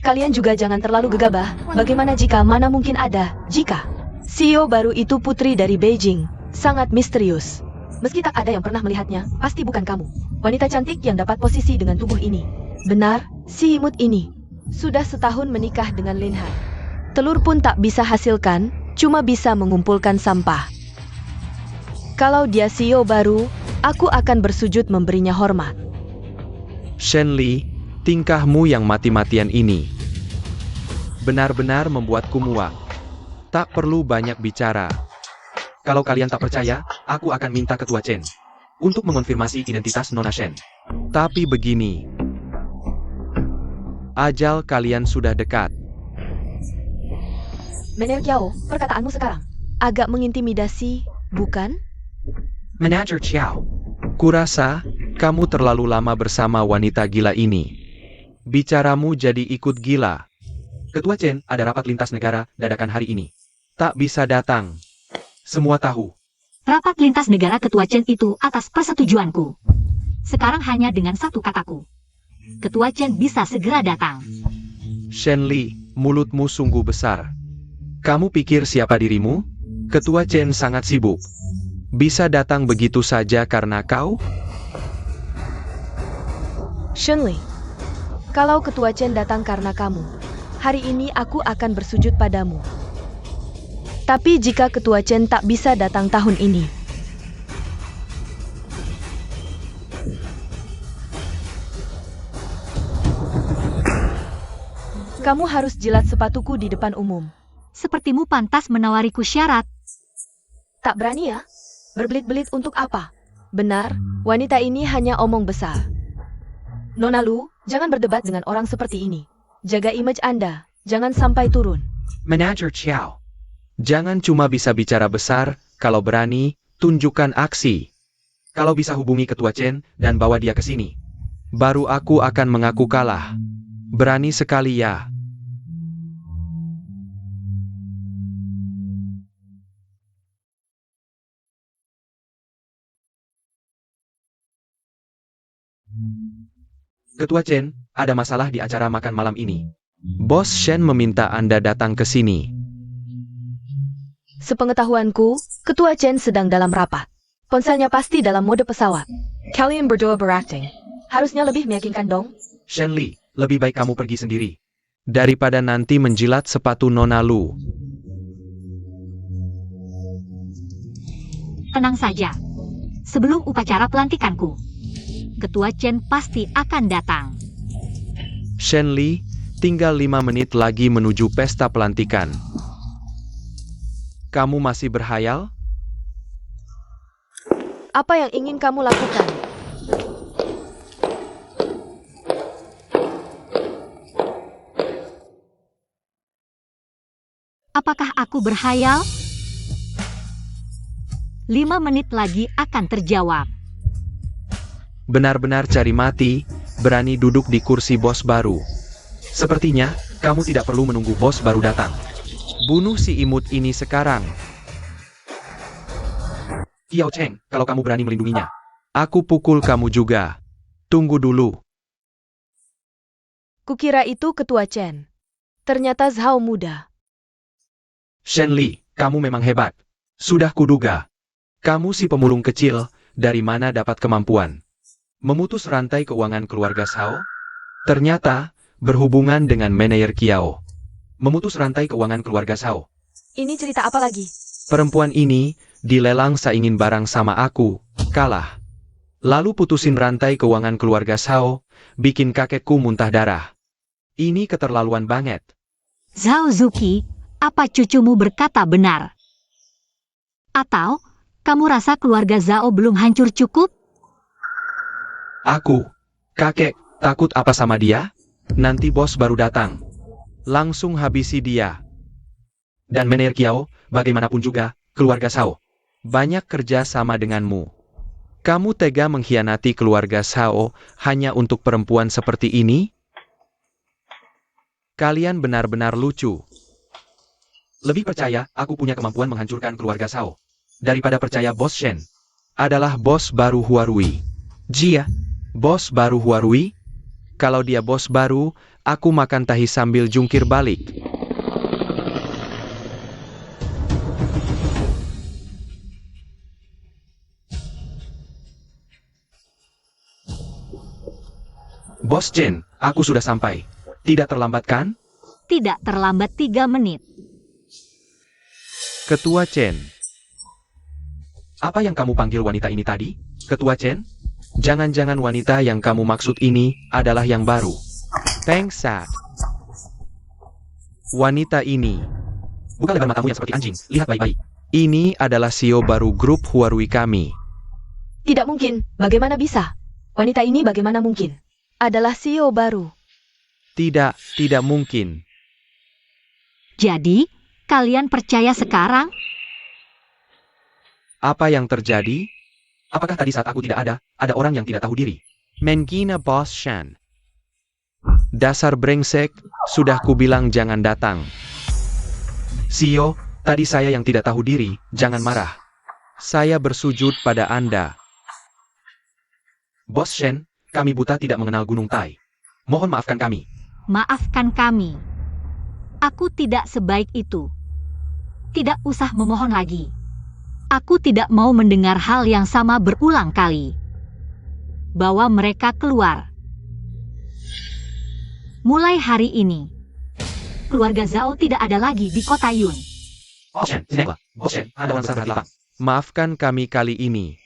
Speaker 2: Kalian juga jangan terlalu gegabah. Bagaimana jika mana mungkin ada? Jika CEO baru itu putri dari Beijing, sangat misterius. Meski tak ada yang pernah melihatnya, pasti bukan kamu. Wanita cantik yang dapat posisi dengan tubuh ini. Benar, si imut ini sudah setahun menikah dengan Lin Han. Telur pun tak bisa hasilkan, cuma bisa mengumpulkan sampah. Kalau dia CEO baru, aku akan bersujud memberinya hormat.
Speaker 5: Shen Li, tingkahmu yang mati-matian ini benar-benar membuatku muak. Tak perlu banyak bicara.
Speaker 1: Kalau kalian tak percaya, aku akan minta Ketua Chen untuk mengonfirmasi identitas Nona Shen.
Speaker 5: Tapi begini, ajal kalian sudah dekat.
Speaker 2: Manajer Kiao, perkataanmu sekarang agak mengintimidasi, bukan?
Speaker 1: Manager Chiao,
Speaker 5: Kurasa, kamu terlalu lama bersama wanita gila ini. Bicaramu jadi ikut gila.
Speaker 1: Ketua Chen ada rapat lintas negara dadakan hari ini.
Speaker 5: Tak bisa datang.
Speaker 1: Semua tahu.
Speaker 4: Rapat lintas negara Ketua Chen itu atas persetujuanku. Sekarang hanya dengan satu kataku. Ketua Chen bisa segera datang.
Speaker 5: Shen Li, mulutmu sungguh besar. Kamu pikir siapa dirimu? Ketua Chen sangat sibuk. Bisa datang begitu saja karena kau?
Speaker 2: Shenli, kalau Ketua Chen datang karena kamu, hari ini aku akan bersujud padamu. Tapi jika Ketua Chen tak bisa datang tahun ini, kamu harus jilat sepatuku di depan umum.
Speaker 4: Sepertimu pantas menawariku syarat.
Speaker 2: Tak berani ya? Berbelit-belit untuk apa? Benar, wanita ini hanya omong besar. Nona Lu, jangan berdebat dengan orang seperti ini. Jaga image Anda, jangan sampai turun.
Speaker 1: Manager Chiao,
Speaker 5: Jangan cuma bisa bicara besar, kalau berani, tunjukkan aksi.
Speaker 1: kalau bisa hubungi Ketua Chen dan bawa dia ke sini.
Speaker 5: Baru aku akan mengaku kalah. Berani sekali ya. Ketua Chen, ada masalah di acara makan malam ini. Bos Shen meminta Anda datang ke sini.
Speaker 2: Sepengetahuanku, Ketua Chen sedang dalam rapat. Ponselnya pasti dalam mode pesawat. Kalian berdua berakting. Harusnya lebih meyakinkan dong.
Speaker 5: Shen Li, lebih baik kamu pergi sendiri. Daripada nanti menjilat sepatu Nona Lu.
Speaker 4: Tenang saja. Sebelum upacara pelantikanku, Ketua Chen pasti akan datang.
Speaker 5: Shen Li, tinggal 5 menit lagi menuju pesta pelantikan. Kamu masih berhayal?
Speaker 2: Apa yang ingin kamu lakukan?
Speaker 4: Apakah aku berhayal? 5 menit lagi akan terjawab.
Speaker 5: Benar-benar cari mati, berani duduk di kursi bos baru. Sepertinya, kamu tidak perlu menunggu bos baru datang. Bunuh si imut ini sekarang. Qiao Cheng, kalau kamu berani melindunginya. Aku pukul kamu juga. Tunggu dulu.
Speaker 2: Kukira itu Ketua Chen. Ternyata Zhao muda.
Speaker 5: Shen Li, kamu memang hebat. Sudah kuduga. Kamu si pemulung kecil, dari mana dapat kemampuan? Memutus rantai keuangan keluarga Zhao? Ternyata, berhubungan dengan manajer Qiao. Memutus rantai keuangan keluarga Zhao.
Speaker 2: Ini cerita apa lagi?
Speaker 5: Perempuan ini, dilelang saingin barang sama aku, kalah. Lalu putusin rantai keuangan keluarga Zhao, bikin kakekku muntah darah. Ini keterlaluan banget.
Speaker 4: Zhao Zuki, apa cucumu berkata benar? Atau, kamu rasa keluarga Zhao belum hancur cukup?
Speaker 5: Aku, kakek, takut apa sama dia? Nanti bos baru datang. Langsung habisi dia. Dan manajer Qiao, bagaimanapun juga, keluarga Zhao. Banyak kerja sama denganmu. Kamu tega mengkhianati keluarga Zhao hanya untuk perempuan seperti ini? Kalian benar-benar lucu. Lebih percaya aku punya kemampuan menghancurkan keluarga Zhao daripada percaya bos Shen adalah bos baru Huarui. Jia, bos baru Huarui? Kalau dia bos baru, aku makan tahi sambil jungkir balik. Bos Chen, aku sudah sampai. Tidak terlambat kan?
Speaker 4: Tidak terlambat 3 menit.
Speaker 5: Ketua Chen. Apa yang kamu panggil wanita ini tadi? Ketua Chen? Jangan-jangan wanita yang kamu maksud ini adalah yang baru. Pengsat. Wanita ini. Buka lebar matamu yang seperti anjing, lihat baik-baik. Ini adalah CEO baru grup Huarui kami.
Speaker 2: Tidak mungkin. Bagaimana bisa? Wanita ini bagaimana mungkin? Adalah CEO baru.
Speaker 5: Tidak mungkin.
Speaker 4: Jadi, kalian percaya sekarang?
Speaker 5: Apa yang terjadi? Apakah tadi saat aku tidak ada orang yang tidak tahu diri? Mengina Bos Shan. Dasar brengsek, sudah kubilang jangan datang. CEO, tadi saya yang tidak tahu diri, jangan marah. Saya bersujud pada Anda. Bos Shen, kami buta tidak mengenal Gunung Tai. Mohon maafkan kami.
Speaker 4: Maafkan kami. Aku tidak sebaik itu. Tidak usah memohon lagi. Aku tidak mau mendengar hal yang sama berulang kali. Bawa mereka keluar. Mulai hari ini, keluarga Zhao tidak ada lagi di kota Yun.
Speaker 5: Bos Shen, sineklah. Bos Shen, Anda orang lapang. Maafkan kami kali ini.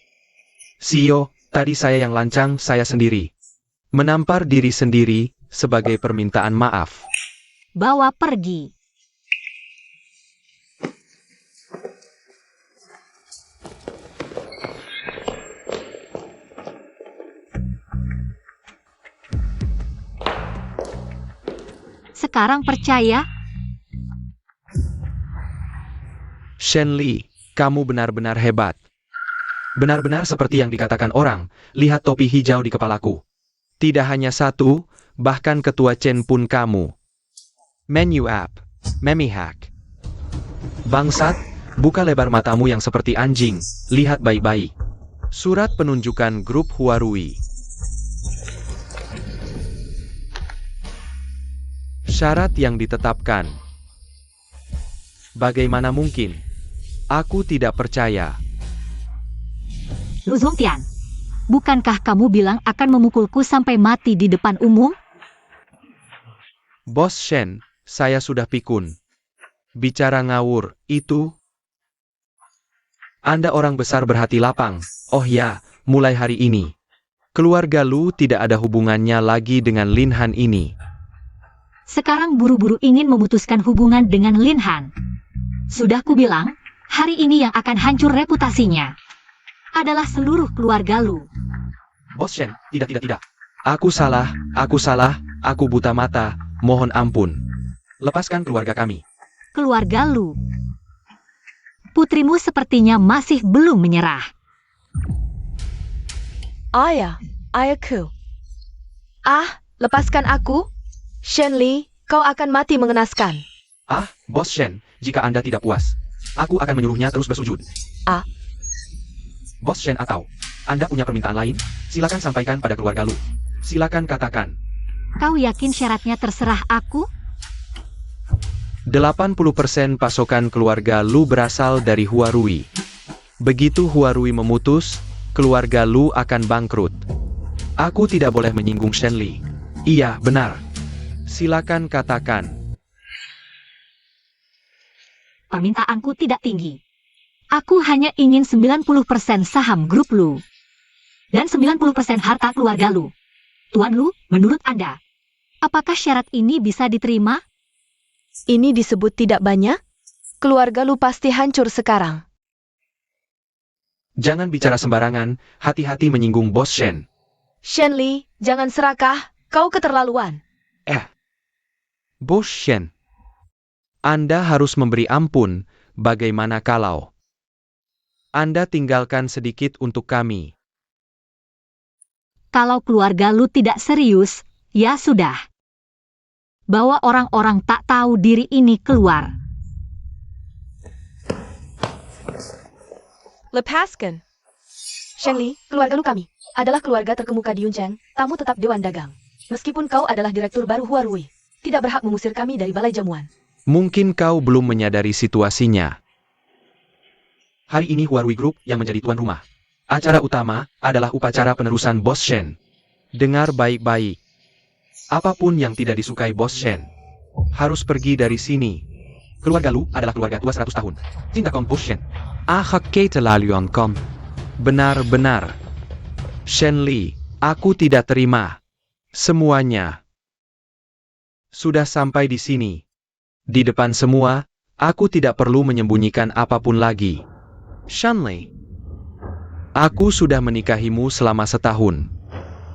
Speaker 5: CEO, tadi saya yang lancang, saya sendiri. Menampar diri sendiri sebagai permintaan maaf.
Speaker 4: Bawa pergi. Sekarang percaya?
Speaker 5: Shen Li, kamu benar-benar hebat. Benar-benar seperti yang dikatakan orang, lihat topi hijau di kepalaku. Tidak hanya satu, bahkan Ketua Chen pun kamu. Menu app, Memihak. Bangsat, buka lebar matamu yang seperti anjing, lihat baik-baik. Surat penunjukan grup Huarui. Syarat yang ditetapkan. Bagaimana mungkin? Aku tidak percaya.
Speaker 4: Lu Zongtian, bukankah kamu bilang akan memukulku sampai mati di depan umum?
Speaker 5: Bos Shen, saya sudah pikun. Bicara ngawur, itu... Anda orang besar berhati lapang. Oh ya, mulai hari ini. Keluarga Lu tidak ada hubungannya lagi dengan Lin Han ini.
Speaker 4: Sekarang buru-buru ingin memutuskan hubungan dengan Lin Han. Sudah kubilang, hari ini yang akan hancur reputasinya adalah seluruh keluarga Lu.
Speaker 1: Bos Shen, tidak.
Speaker 5: Aku salah, aku buta mata, mohon ampun.
Speaker 1: Lepaskan keluarga kami.
Speaker 4: Keluarga Lu. Putrimu sepertinya masih belum menyerah.
Speaker 2: Ayahku. Lepaskan aku. Shenli, kau akan mati mengenaskan.
Speaker 1: Bos Shen, jika Anda tidak puas, aku akan menyuruhnya terus bersujud. Bos Shen atau Anda punya permintaan lain? Silakan sampaikan pada keluarga Lu. Silakan katakan.
Speaker 4: Kau yakin syaratnya terserah aku?
Speaker 5: 80% pasokan keluarga Lu berasal dari Huarui. Begitu Huarui memutus, keluarga Lu akan bangkrut. Aku tidak boleh menyinggung Shenli. Iya, benar. Silakan katakan.
Speaker 4: Permintaanku tidak tinggi. Aku hanya ingin 90% saham grup Lu. Dan 90% harta keluarga Lu. Tuan Lu, menurut Anda, apakah syarat ini bisa diterima?
Speaker 2: Ini disebut tidak banyak? Keluarga Lu pasti hancur sekarang.
Speaker 5: Jangan bicara sembarangan, hati-hati menyinggung Bos Shen.
Speaker 2: Shenli, jangan serakah, kau keterlaluan.
Speaker 5: Bos Shen, Anda harus memberi ampun, bagaimana kalau Anda tinggalkan sedikit untuk kami.
Speaker 4: Kalau keluarga Lu tidak serius, ya sudah. Bawa orang-orang tak tahu diri ini keluar.
Speaker 2: Lepaskan. Shenli, keluarga Lu kami adalah keluarga terkemuka di Yuncheng, tamu tetap Dewan Dagang. Meskipun kau adalah direktur baru Huarui, tidak berhak mengusir kami dari balai jamuan.
Speaker 5: Mungkin kau belum menyadari situasinya.
Speaker 1: Hari ini Huarui Group yang menjadi tuan rumah. Acara utama adalah upacara penerusan Bos Shen.
Speaker 5: Dengar baik-baik.
Speaker 1: Apapun yang tidak disukai Bos Shen harus pergi dari sini. Keluarga Lu adalah keluarga tua 100 tahun. Cinta kaum Bos Shen.
Speaker 5: Kom. Benar-benar. Shenli, aku tidak terima. Semuanya. Sudah sampai di sini. Di depan semua, aku tidak perlu menyembunyikan apapun lagi. Shenli, aku sudah menikahimu selama setahun.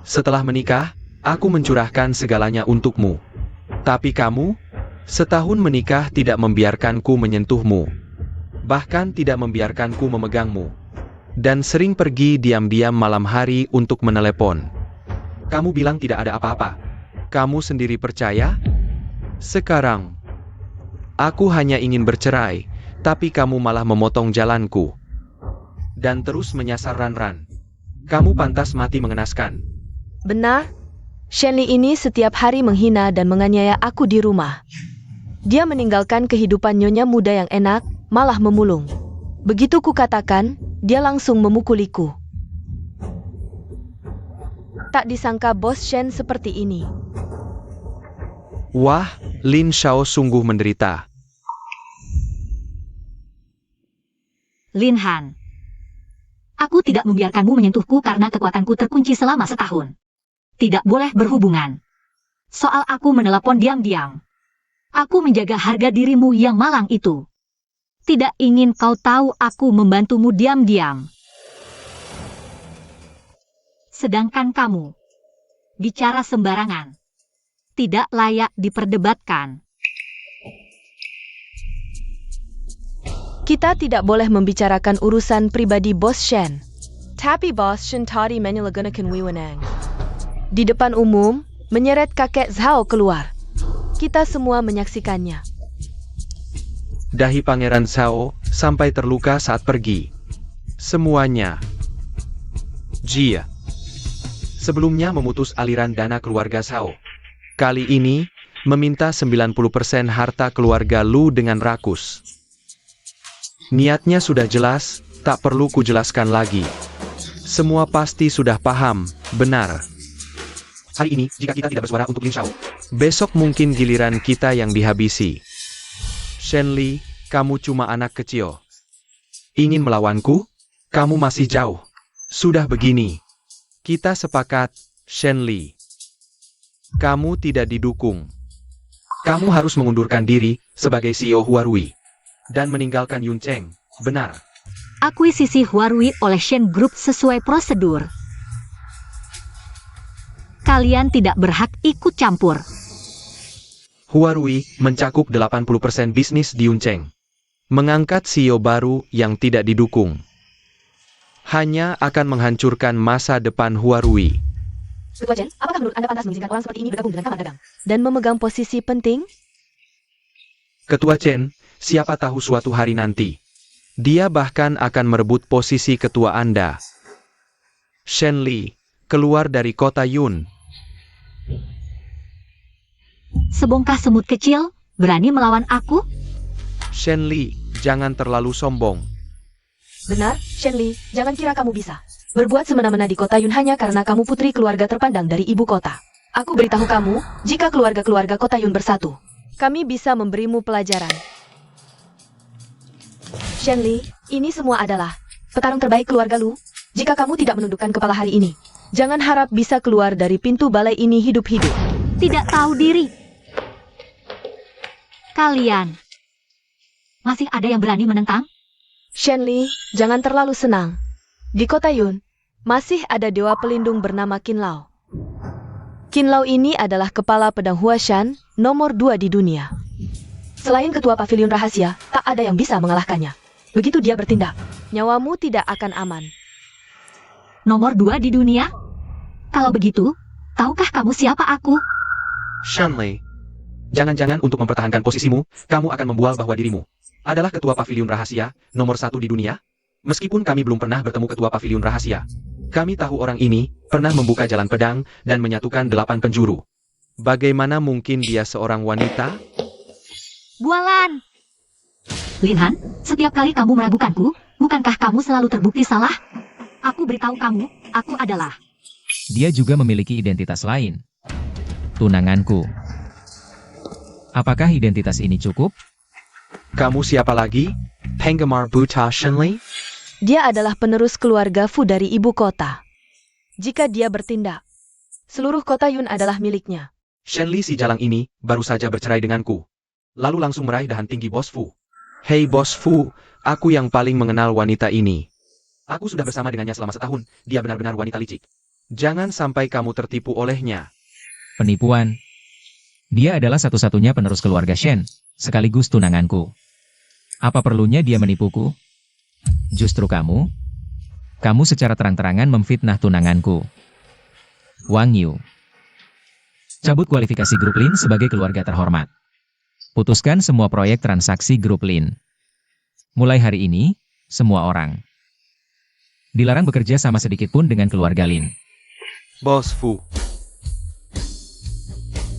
Speaker 5: Setelah menikah, aku mencurahkan segalanya untukmu. Tapi kamu, setahun menikah tidak membiarkanku menyentuhmu. Bahkan tidak membiarkanku memegangmu. Dan sering pergi diam-diam malam hari untuk menelepon.
Speaker 1: Kamu bilang tidak ada apa-apa.
Speaker 5: Kamu sendiri percaya? Sekarang, aku hanya ingin bercerai, tapi kamu malah memotong jalanku. Dan terus menyasar Ran. Kamu pantas mati mengenaskan.
Speaker 2: Benar? Shenli ini setiap hari menghina dan menganiaya aku di rumah. Dia meninggalkan kehidupan nyonya muda yang enak, malah memulung. Begitu ku katakan, dia langsung memukuliku. Tak disangka Bos Shen seperti ini.
Speaker 5: Wah, Lin Xiao sungguh menderita.
Speaker 4: Lin Han, aku tidak membiarkanmu menyentuhku karena kekuatanku terkunci selama setahun. Tidak boleh berhubungan. Soal aku menelepon diam-diam. Aku menjaga harga dirimu yang malang itu. Tidak ingin kau tahu aku membantumu diam-diam. Sedangkan kamu, bicara sembarangan. Tidak layak diperdebatkan.
Speaker 2: Kita tidak boleh membicarakan urusan pribadi Bos Shen. Tapi Bos Shen tadi menyalahgunakan wewenang. Di depan umum, menyeret kakek Zhao keluar. Kita semua menyaksikannya.
Speaker 5: Dahi Pangeran Zhao sampai terluka saat pergi. Semuanya. Jia.
Speaker 1: Sebelumnya memutus aliran dana keluarga Zhao.
Speaker 5: Kali ini, meminta 90% harta keluarga Lu dengan rakus. Niatnya sudah jelas, tak perlu kujelaskan lagi. Semua pasti sudah paham, benar.
Speaker 1: Hari ini, jika kita tidak bersuara untuk Lin Shao,
Speaker 5: Besok mungkin giliran kita yang dihabisi. Shenli, kamu cuma anak kecil. Ingin melawanku? Kamu masih jauh. Sudah begini. Kita sepakat, Shenli. Kamu tidak didukung.
Speaker 1: kamu harus mengundurkan diri sebagai CEO Huarui dan meninggalkan Yun Cheng. Benar.
Speaker 4: Akuisisi Huarui oleh Shen Group sesuai prosedur. Kalian tidak berhak ikut campur.
Speaker 5: Huarui mencakup 80% bisnis di Yun Cheng. Mengangkat CEO baru yang tidak didukung hanya akan menghancurkan masa depan Huarui.
Speaker 2: Ketua Chen, apakah menurut Anda pantas mengizinkan orang seperti ini bergabung dengan Kamar Dagang dan memegang posisi penting?
Speaker 5: Ketua Chen, siapa tahu suatu hari nanti dia bahkan akan merebut posisi ketua Anda. Shenli, keluar dari kota Yun.
Speaker 4: Sebongkah semut kecil, berani melawan aku?
Speaker 5: Shenli, jangan terlalu sombong.
Speaker 2: Benar, Shenli, jangan kira kamu bisa berbuat semena-mena di kota Yun hanya karena kamu putri keluarga terpandang dari ibu kota. Aku beritahu kamu, jika keluarga-keluarga kota Yun bersatu, kami bisa memberimu pelajaran. Shenli, ini semua adalah petarung terbaik keluarga Lu. Jika kamu tidak menundukkan kepala hari ini, jangan harap bisa keluar dari pintu balai ini hidup-hidup.
Speaker 4: Tidak tahu diri. Kalian masih ada yang berani menentang?
Speaker 2: Shenli, jangan terlalu senang. Di kota Yun, masih ada dewa pelindung bernama Qin Lao. Qin Lao ini adalah kepala pedang Huashan nomor 2 di dunia. Selain ketua pavilion rahasia, tak ada yang bisa mengalahkannya. Begitu dia bertindak, nyawamu tidak akan aman.
Speaker 4: Nomor 2 di dunia? Kalau begitu, tahukah kamu siapa aku?
Speaker 5: Shenli,
Speaker 1: Jangan-jangan untuk mempertahankan posisimu, kamu akan membual bahwa dirimu adalah ketua pavilion rahasia nomor 1 di dunia? Meskipun kami belum pernah bertemu ketua pavilion rahasia, kami tahu orang ini pernah membuka jalan pedang dan menyatukan 8 penjuru.
Speaker 5: bagaimana mungkin dia seorang wanita?
Speaker 4: Bualan! Linhan, setiap kali kamu meragukanku, bukankah kamu selalu terbukti salah? Aku beritahu kamu, aku adalah.
Speaker 3: Dia juga memiliki identitas lain. Tunanganku. Apakah identitas ini cukup?
Speaker 5: Kamu siapa lagi? Penggemar buta Shenli?
Speaker 2: Dia adalah penerus keluarga Fu dari ibu kota. Jika dia bertindak, seluruh kota Yun adalah miliknya.
Speaker 1: Shenli si jalang ini baru saja bercerai denganku. Lalu langsung meraih dahan tinggi Bos Fu.
Speaker 5: Hei Bos Fu, aku yang paling mengenal wanita ini.
Speaker 1: Aku sudah bersama dengannya selama setahun, dia benar-benar wanita licik.
Speaker 5: Jangan sampai kamu tertipu olehnya.
Speaker 3: Penipuan. Dia adalah satu-satunya penerus keluarga Shen, sekaligus tunanganku. Apa perlunya dia menipuku? Justru kamu secara terang-terangan memfitnah tunanganku. Wang Yu. Cabut kualifikasi grup Lin sebagai keluarga terhormat. Putuskan semua proyek transaksi grup Lin. Mulai hari ini, semua orang dilarang bekerja sama sedikit pun dengan keluarga Lin.
Speaker 5: Bos Fu,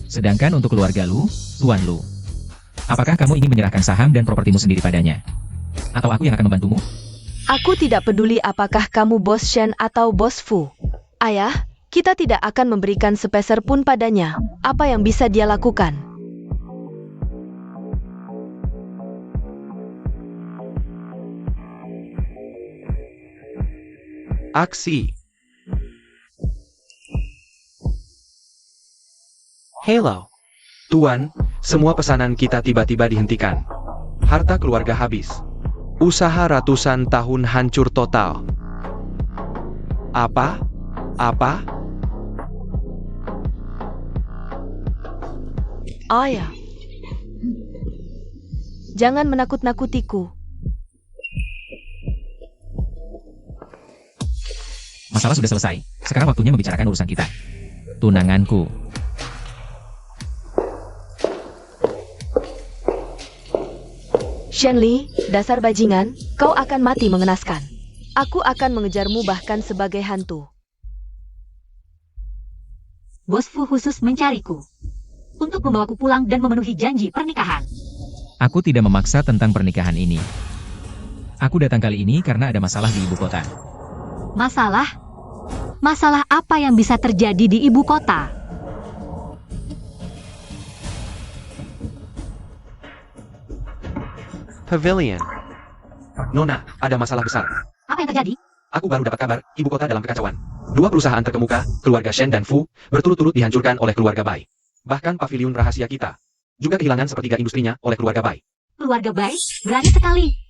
Speaker 3: Sedangkan untuk keluarga Lu, Tuan Lu, apakah kamu ingin menyerahkan saham dan propertimu sendiri padanya? Atau aku yang akan membantumu?
Speaker 2: Aku tidak peduli apakah kamu bos Shen atau bos Fu. Ayah, kita tidak akan memberikan sepeser pun padanya. Apa yang bisa dia lakukan?
Speaker 5: aksi. Hello.
Speaker 1: Tuan, semua pesanan kita tiba-tiba dihentikan. Harta keluarga habis.
Speaker 5: Usaha ratusan tahun hancur total. Apa?
Speaker 2: Ayah, jangan menakut-nakutiku.
Speaker 3: Masalah sudah selesai. Sekarang waktunya membicarakan urusan kita. Tunanganku.
Speaker 2: Shenli, dasar bajingan, kau akan mati mengenaskan. Aku akan mengejarmu bahkan sebagai hantu.
Speaker 4: Bos Fu khusus mencariku. untuk membawaku pulang dan memenuhi janji pernikahan.
Speaker 3: Aku tidak memaksa tentang pernikahan ini. Aku datang kali ini karena ada masalah di ibu kota.
Speaker 4: Masalah? Masalah apa yang bisa terjadi di ibu kota?
Speaker 5: Pavilion.
Speaker 1: Nona, ada masalah besar.
Speaker 4: Apa yang terjadi?
Speaker 1: Aku baru dapat kabar, ibu kota dalam kekacauan. Dua perusahaan terkemuka, keluarga Shen dan Fu, berturut-turut dihancurkan oleh keluarga Bai. Bahkan pavilion rahasia kita juga kehilangan sepertiga industrinya oleh keluarga Bai.
Speaker 4: Keluarga baik, berani sekali.